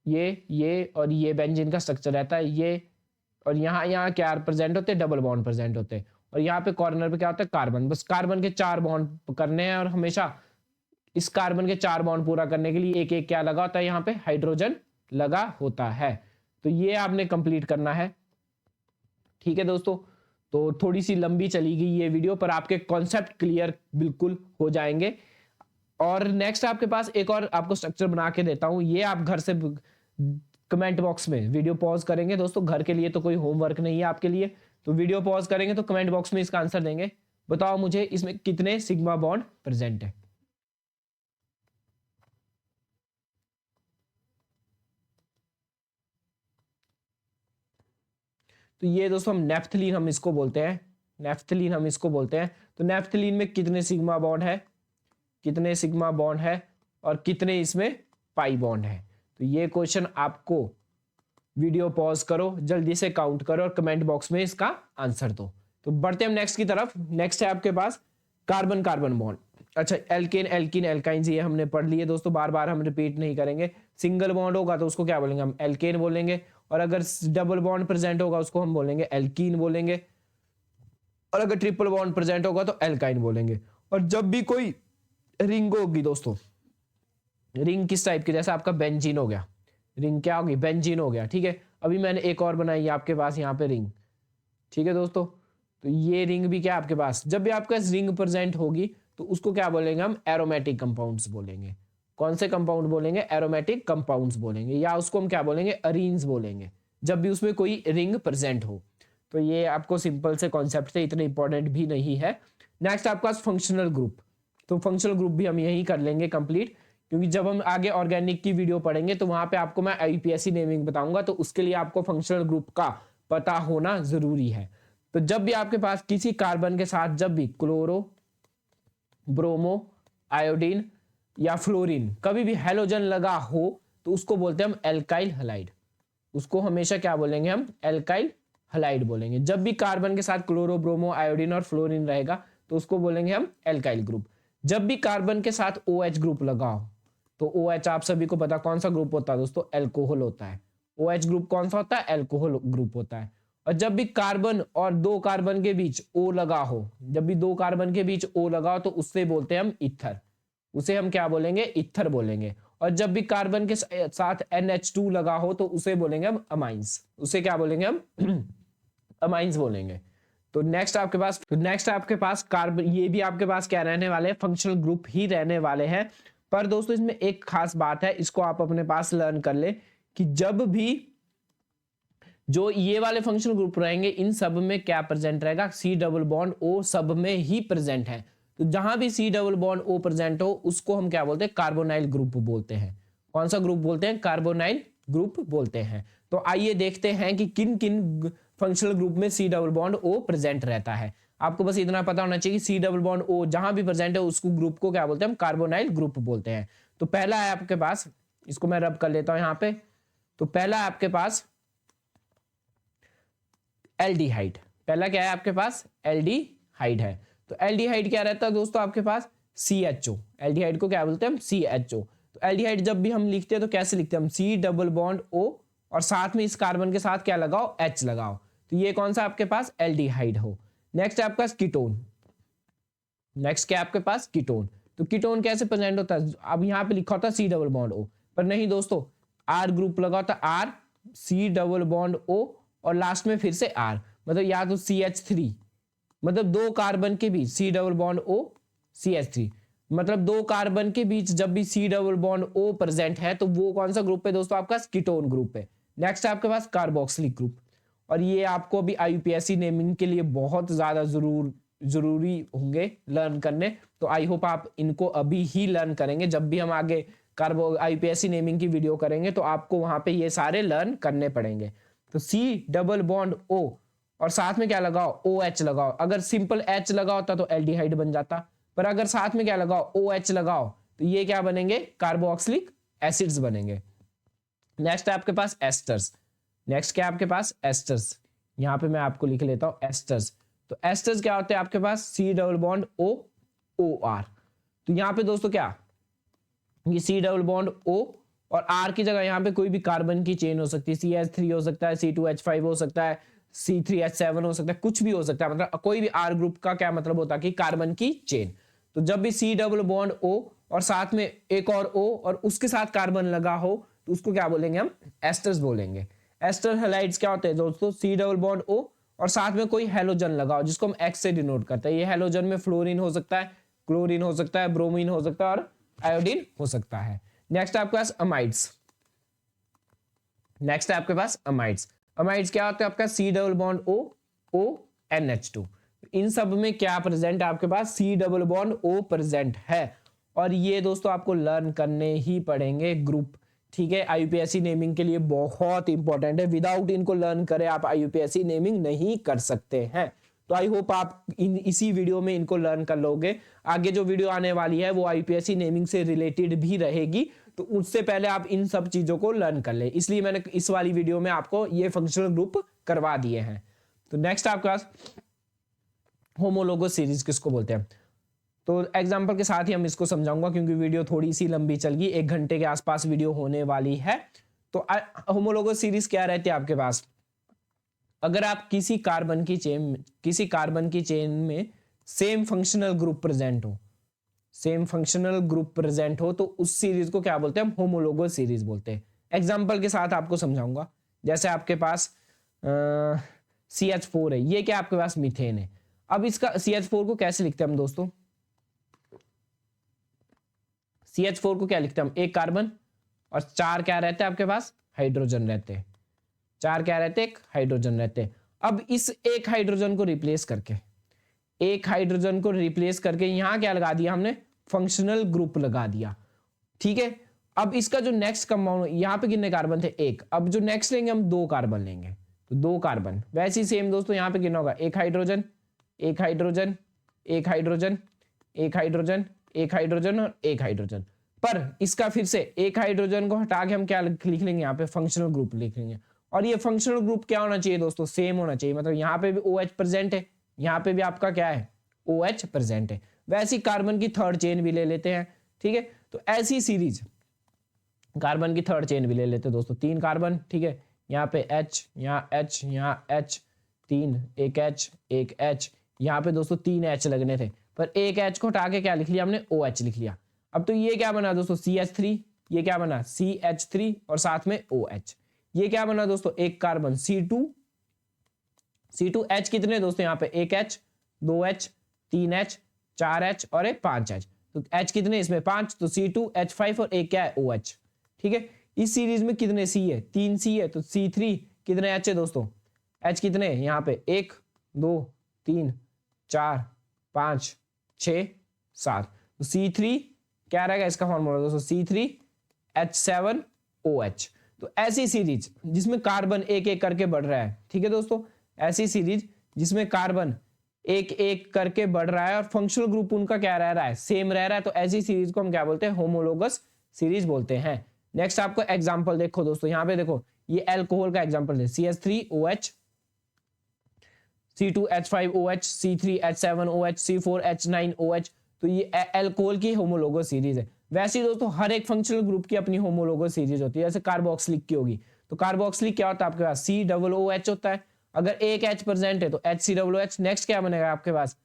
ये और ये बेंजीन का स्ट्रक्चर रहता है, ये। और यहाँ क्या प्रेजेंट होते हैं, डबल बॉन्ड प्रेजेंट होते हैं। और यहाँ पे कॉर्नर पे क्या होता है, कार्बन। बस कार्बन के 4 बॉन्ड करने हैं, और हमेशा इस कार्बन के 4 बॉन्ड पूरा करने के लिए एक एक क्या लगा होता है, यहाँ पे हाइड्रोजन लगा होता है। तो ये आपने कंप्लीट करना है। ठीक है दोस्तों, तो थोड़ी सी लंबी चली गई ये वीडियो, पर आपके कॉन्सेप्ट क्लियर बिल्कुल हो जाएंगे। और नेक्स्ट आपके पास एक और आपको स्ट्रक्चर बना के देता हूं, ये आप घर से कमेंट बॉक्स में वीडियो पॉज करेंगे दोस्तों, घर के लिए तो कोई होमवर्क नहीं है आपके लिए। तो वीडियो पॉज करेंगे तो कमेंट बॉक्स में इसका आंसर देंगे। बताओ मुझे इसमें कितने सिग्मा बॉन्ड प्रेजेंट है। तो ये दोस्तों हम नेफ्थलीन हम इसको बोलते हैं, नेफ्थलीन हम इसको बोलते हैं। तो नेफ्थलीन में कितने सिग्मा बॉन्ड है, कितने सिग्मा बॉन्ड है और कितने इसमें पाई बॉन्ड है। तो ये क्वेश्चन आपको, वीडियो पॉज करो, जल्दी से काउंट करो और कमेंट बॉक्स में इसका आंसर दो। तो बढ़ते हैं हम नेक्स्ट की तरफ। नेक्स्ट है आपके पास कार्बन कार्बन बॉन्ड। अच्छा, एल्केन एल्कीन एल्काइंस ये हमने पढ़ लिए दोस्तों, बार बार हम रिपीट नहीं करेंगे। सिंगल बॉन्ड होगा तो उसको क्या बोलेंगे, हम एल्केन बोलेंगे। और अगर डबल बॉन्ड प्रेजेंट होगा उसको हम बोलेंगे एल्कीन बोलेंगे। और अगर ट्रिपल बॉन्ड प्रेजेंट होगा तो एल्काइन बोलेंगे। और जब भी कोई रिंग होगी दोस्तों, रिंग किस टाइप की, जैसे आपका बेंजीन हो गया, रिंग क्या होगी, बेंजीन हो गया। ठीक है, अभी मैंने एक और बनाई है आपके पास यहाँ पे रिंग। ठीक है दोस्तों, तो ये रिंग भी क्या आपके पास, जब भी आपके पास रिंग प्रेजेंट होगी तो उसको क्या बोलेंगे, हम एरोमेटिक कंपाउंड्स बोलेंगे। कौन से कंपाउंड बोलेंगे, एरोमेटिक कंपाउंड्स बोलेंगे, या उसको हम क्या बोलेंगे, अरीन्स बोलेंगे, जब भी उसमें कोई रिंग प्रेजेंट हो। तो ये आपको सिंपल से कॉन्सेप्ट थे, इतने इंपॉर्टेंट भी नहीं है। नेक्स्ट आपका फंक्शनल ग्रुप। तो फंक्शनल ग्रुप भी हम यही कर लेंगे कंप्लीट, क्योंकि जब हम आगे ऑर्गेनिक की वीडियो पढ़ेंगे तो वहां पे आपको मैं आईयूपीएसी नेमिंग बताऊंगा, तो उसके लिए आपको फंक्शनल ग्रुप का पता होना जरूरी है। तो जब भी आपके पास किसी कार्बन के साथ जब भी क्लोरो, ब्रोमो, आयोडीन या फ्लोरीन कभी भी हैलोजन लगा हो तो उसको बोलते हैं हम एल्काइल हलाइड। उसको हमेशा क्या बोलेंगे, हम एल्काइल हलाइड बोलेंगे। जब भी कार्बन के साथ क्लोरो, ब्रोमो, आयोडीन और फ्लोरीन रहेगा तो उसको बोलेंगे हम एल्काइल ग्रुप। जब भी कार्बन के साथ OH ग्रुप लगा हो, तो OH आप सभी को पता कौन सा ग्रुप होता है दोस्तों, एल्कोहल होता है। OH ग्रुप कौन सा होता है, एल्कोहल ग्रुप होता है। और जब भी कार्बन और 2 कार्बन के बीच O लगा हो, जब भी 2 कार्बन के बीच O लगा हो तो उससे बोलते हैं हम ईथर, उसे हम क्या बोलेंगे, ईथर बोलेंगे। और जब भी कार्बन के साथ NH2 लगा हो तो उसे बोलेंगे हम अमाइंस, उसे क्या बोलेंगे हम अमाइंस बोलेंगे। तो नेक्स्ट आपके पास कार्बन, ये भी आपके पास क्या रहने वाले हैं, फंक्शनल ग्रुप ही रहने वाले हैं। पर दोस्तों इसमें एक खास बात है, इसको आप अपने पास लर्न कर ले, कि जब भी जो ये वाले फंक्शनल ग्रुप रहेंगे इन सब में क्या प्रेजेंट रहेगा, C डबल बॉन्ड O सब में ही प्रेजेंट है। तो जहां भी C double bond O present हो उसको हम क्या बोलते हैं, कार्बोनाइल ग्रुप बोलते हैं। कौन सा ग्रुप बोलते हैं, कार्बोनाइल ग्रुप बोलते हैं। तो आइए देखते हैं कि किन किन फंक्शनल ग्रुप में C double bond O present रहता है। आपको बस इतना पता होना चाहिए कि C डबल बॉन्ड O जहां भी प्रेजेंट है उसको ग्रुप को क्या बोलते हैं, हम कार्बोनाइल ग्रुप बोलते हैं। तो पहला है आपके पास, इसको मैं रब कर लेता हूं यहां पे। तो पहला है आपके पास एल्डिहाइड। पहला क्या है आपके पास, एल्डिहाइड है। तो एल्डिहाइड क्या रहता है दोस्तों आपके पास, CHO। एल्डिहाइड को क्या बोलते हैं हम, CHO। तो एल्डिहाइड जब भी हम लिखते हैं तो कैसे लिखते हैं हम, C डबल बॉन्ड O और साथ में इस कार्बन के साथ क्या लगाओ, H लगाओ। तो ये कौन सा आपके पास, एल्डिहाइड हो। नेक्स्ट है आपके पास कीटोन। नेक्स्ट क्या है आपके पास, कीटोन। तो कीटोन कैसे प्रेजेंट होता है, अब यहाँ पे लिखा होता है C डबल बॉन्ड O, पर नहीं दोस्तों, R ग्रुप लगा होता है, R C double bond O और लास्ट में फिर से R, मतलब या तो CH3, मतलब दो कार्बन के बीच C double bond O CH3, मतलब दो कार्बन के बीच जब भी C double bond O present है तो वो कौन सा ग्रुप है दोस्तों आपका, कीटोन ग्रुप है। नेक्स्ट है आपके पास कार्बोक्सिलिक ग्रुप, और ये आपको अभी IUPAC नेमिंग के लिए बहुत ज्यादा जरूरी होंगे लर्न करने। तो आई होप आप इनको अभी ही लर्न करेंगे, जब भी हम आगे कार्बो IUPAC नेमिंग की वीडियो करेंगे तो आपको वहां पे ये सारे लर्न करने पड़ेंगे। तो C डबल बॉन्ड O और साथ में क्या लगाओ, OH लगाओ। अगर सिंपल H लगा होता तो एल्डिहाइड बन जाता, पर अगर साथ में क्या लगाओ, OH लगाओ, तो ये क्या बनेंगे, कार्बोक्सिलिक एसिड्स बनेंगे। नेक्स्ट है आपके पास एस्टर्स। नेक्स्ट क्या है आपके पास, एस्टर्स। यहां पे मैं आपको लिख लेता हूं एस्टर्स। तो एस्टर्स क्या होते हैं आपके पास, C double bond O OR। तो यहां पे दोस्तों क्या, ये C डबल बॉन्ड O और R की जगह यहां पे कोई भी कार्बन की चेन हो सकती है, CH3 हो सकता है, C2H5 हो सकता है, C3H7 हो सकता है, कुछ भी हो सकता है, मतलब कोई भी R ग्रुप का क्या मतलब होता है कि कार्बन की चेन। तो जब भी C डबल बॉन्ड O और साथ में एक और O और उसके साथ कार्बन लगा हो तो उसको क्या बोलेंगे हम, एस्टर्स बोलेंगे। एस्टर हैलाइड्स क्या होते हैं दोस्तों, C डबल बॉन्ड O और साथ में कोई हेलोजन लगाओ जिसको हम X से डिनोट करते हैं। ये हेलोजन में फ्लोरीन हो सकता है, क्लोरीन हो सकता है, ब्रोमीन हो सकता है और आयोडीन हो सकता है। नेक्स्ट आपके पास अमाइड्स। नेक्स्ट है आपके पास अमाइड्स। अमाइड्स क्या होते हैं आपका, C double bond O ONH2। इन सब में क्या प्रेजेंट है आपके पास, C double bond O present है। और ये दोस्तों आपको लर्न करने ही पड़ेंगे ग्रुप, ठीक है। IUPAC नेमिंग के लिए बहुत इंपॉर्टेंट है, विदाउट इनको लर्न करे आप IUPAC नेमिंग नहीं कर सकते हैं। तो आई होप आप इसी वीडियो में इनको लर्न कर लोगे। आगे जो वीडियो आने वाली है वो IUPAC नेमिंग से रिलेटेड भी रहेगी, तो उससे पहले आप इन सब चीजों को लर्न कर ले, इसलिए मैंने इस वाली वीडियो में आपको ये फंक्शनल ग्रुप करवा दिए हैं। तो नेक्स्ट आपके पास होमोलोगस सीरीज किसको बोलते हैं। तो एग्जांपल के साथ ही हम इसको समझाऊंगा क्योंकि वीडियो थोड़ी सी लंबी चल गई, 1 घंटे के आसपास वीडियो होने वाली है। तो होमोलोगस सीरीज क्या रहती है आपके पास, अगर आप किसी कार्बन की चेन में सेम फंक्शनल ग्रुप प्रेजेंट हो, सेम फंक्शनल ग्रुप प्रेजेंट हो, तो उस सीरीज को क्या बोलते हैं, हम होमोलोगस सीरीज बोलते हैं। एग्जांपल के साथ आपको समझाऊंगा। जैसे आपके पास CH4 है, ये क्या आपके पास मीथेन है। अब इसका CH4 को कैसे लिखते हैं हम दोस्तों, CH4 को क्या लिखते हैं हम, एक कार्बन और 4 क्या रहते हैं आपके पास, हाइड्रोजन रहते हैं। 4 क्या रहते हैं, एक हाइड्रोजन रहते हैं। अब इस एक हाइड्रोजन को रिप्लेस करके, एक हाइड्रोजन को रिप्लेस करके यहां क्या लगा दिया हमने, फंक्शनल ग्रुप लगा दिया, ठीक है। अब इसका जो नेक्स्ट कंपाउंड, यहां पे कितने कार्बन थे, एक। अब जो नेक्स्ट लेंगे हम 2 कार्बन लेंगे, तो 2 कार्बन। वैसे ही सेम दोस्तों यहां पे कितना होगा, एक हाइड्रोजन, एक हाइड्रोजन, एक हाइड्रोजन, एक हाइड्रोजन, एक हाइड्रोजन और एक हाइड्रोजन। पर इसका फिर से एक हाइड्रोजन को हटा के हम क्या लिख लेंगे, यहाँ पे फंक्शनल ग्रुप लिख लेंगे। और ये फंक्शनल ग्रुप क्या होना चाहिए दोस्तों, सेम होना चाहिए, मतलब यहाँ पे भी OH प्रेजेंट है, यहाँ पे भी आपका क्या है, OH प्रेजेंट है। वैसी कार्बन की थर्ड चेन भी ले लेते हैं, ठीक है। तो ऐसी सीरीज कार्बन की थर्ड चेन भी ले लेते हैं दोस्तों, 3 कार्बन, ठीक है। यहाँ पे H, यहाँ H, यहाँ H, 3, एक H, एक H, यहाँ पे दोस्तों 3 H लगने थे, पर एक H को हटा के क्या लिख लिया हमने, OH लिख लिया। अब तो ये क्या बना दोस्तों, CH3, ये क्या बना CH3 और साथ में OH। ये क्या बना दोस्तों, एक कार्बन C2H कितने दोस्तों यहाँ पे, एक H, 2H, 3H, 4H और एक 5H। तो H कितने इसमें 5, तो C2H5 और एक क्या है OH, ठीक है। इस सीरीज में कितने C है, 3 C है, तो C3 कितने H है दोस्तों, H कितने यहाँ पे 1, 2, 3, 4, 5, 6, 7। तो C3 क्या रहेगा इसका फॉर्मूला दोस्तों, C3H7OH। तो तो ऐसी सीरीज जिसमें कार्बन एक एक करके बढ़ रहा है, ठीक है दोस्तों, ऐसी सीरीज जिसमें कार्बन एक एक करके बढ़ रहा है और फंक्शनल ग्रुप उनका क्या रह रहा है, सेम रह रहा है, तो ऐसी सीरीज को हम क्या बोलते हैं, होमोलोगस सीरीज बोलते हैं। नेक्स्ट आपको एग्जांपल देखो दोस्तों, यहां पे देखो ये एल्कोहल का एग्जांपल है, CH3OH, C2H5OH, C3H7OH, C4H9OH, तो ये एल्कोहल की होमोलोगस सीरीज है। वैसे ही दोस्तों हर एक फंक्शनल ग्रुप की अपनी होमोलोगस सीरीज होती है, जैसे कार्बोक्सिलिक की होगी, तो कार्बोक्सिलिक क्या होता है आपके पास, COOH होता है, अगर एक H प्रेजेंट है तो HCOOH, नेक्स्ट क्या बनेगा आपके पास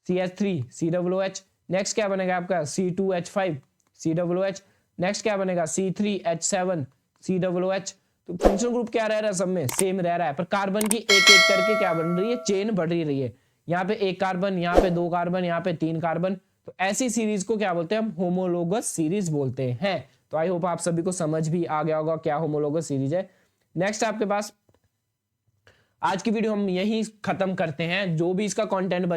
CH3COOH, नेक्स्ट क्या बनेगा आपका C2H5COOH, नेक्स्ट क्या बनेगा C3H7COOH। तो फंक्शनल ग्रुप क्या रह रहा है, सब में सेम रह रहा है, पर कार्बन की एक एक करके क्या बन रही है, चेन बढ़ रही है, यहाँ पे एक कार्बन, यहाँ पे दो कार्बन, यहाँ पे तीन कार्बन, तो ऐसी सीरीज को क्या बोलते हैं हम, होमोलोगस सीरीज बोलते हैं। तो आई होप आप सभी को समझ भी आ गया होगा क्या होमोलोगस सीरीज है। नेक्स्ट आपके पास आज की वीडियो हम यही खत्म करते हैं, जो भी इसका कंटेंट बचा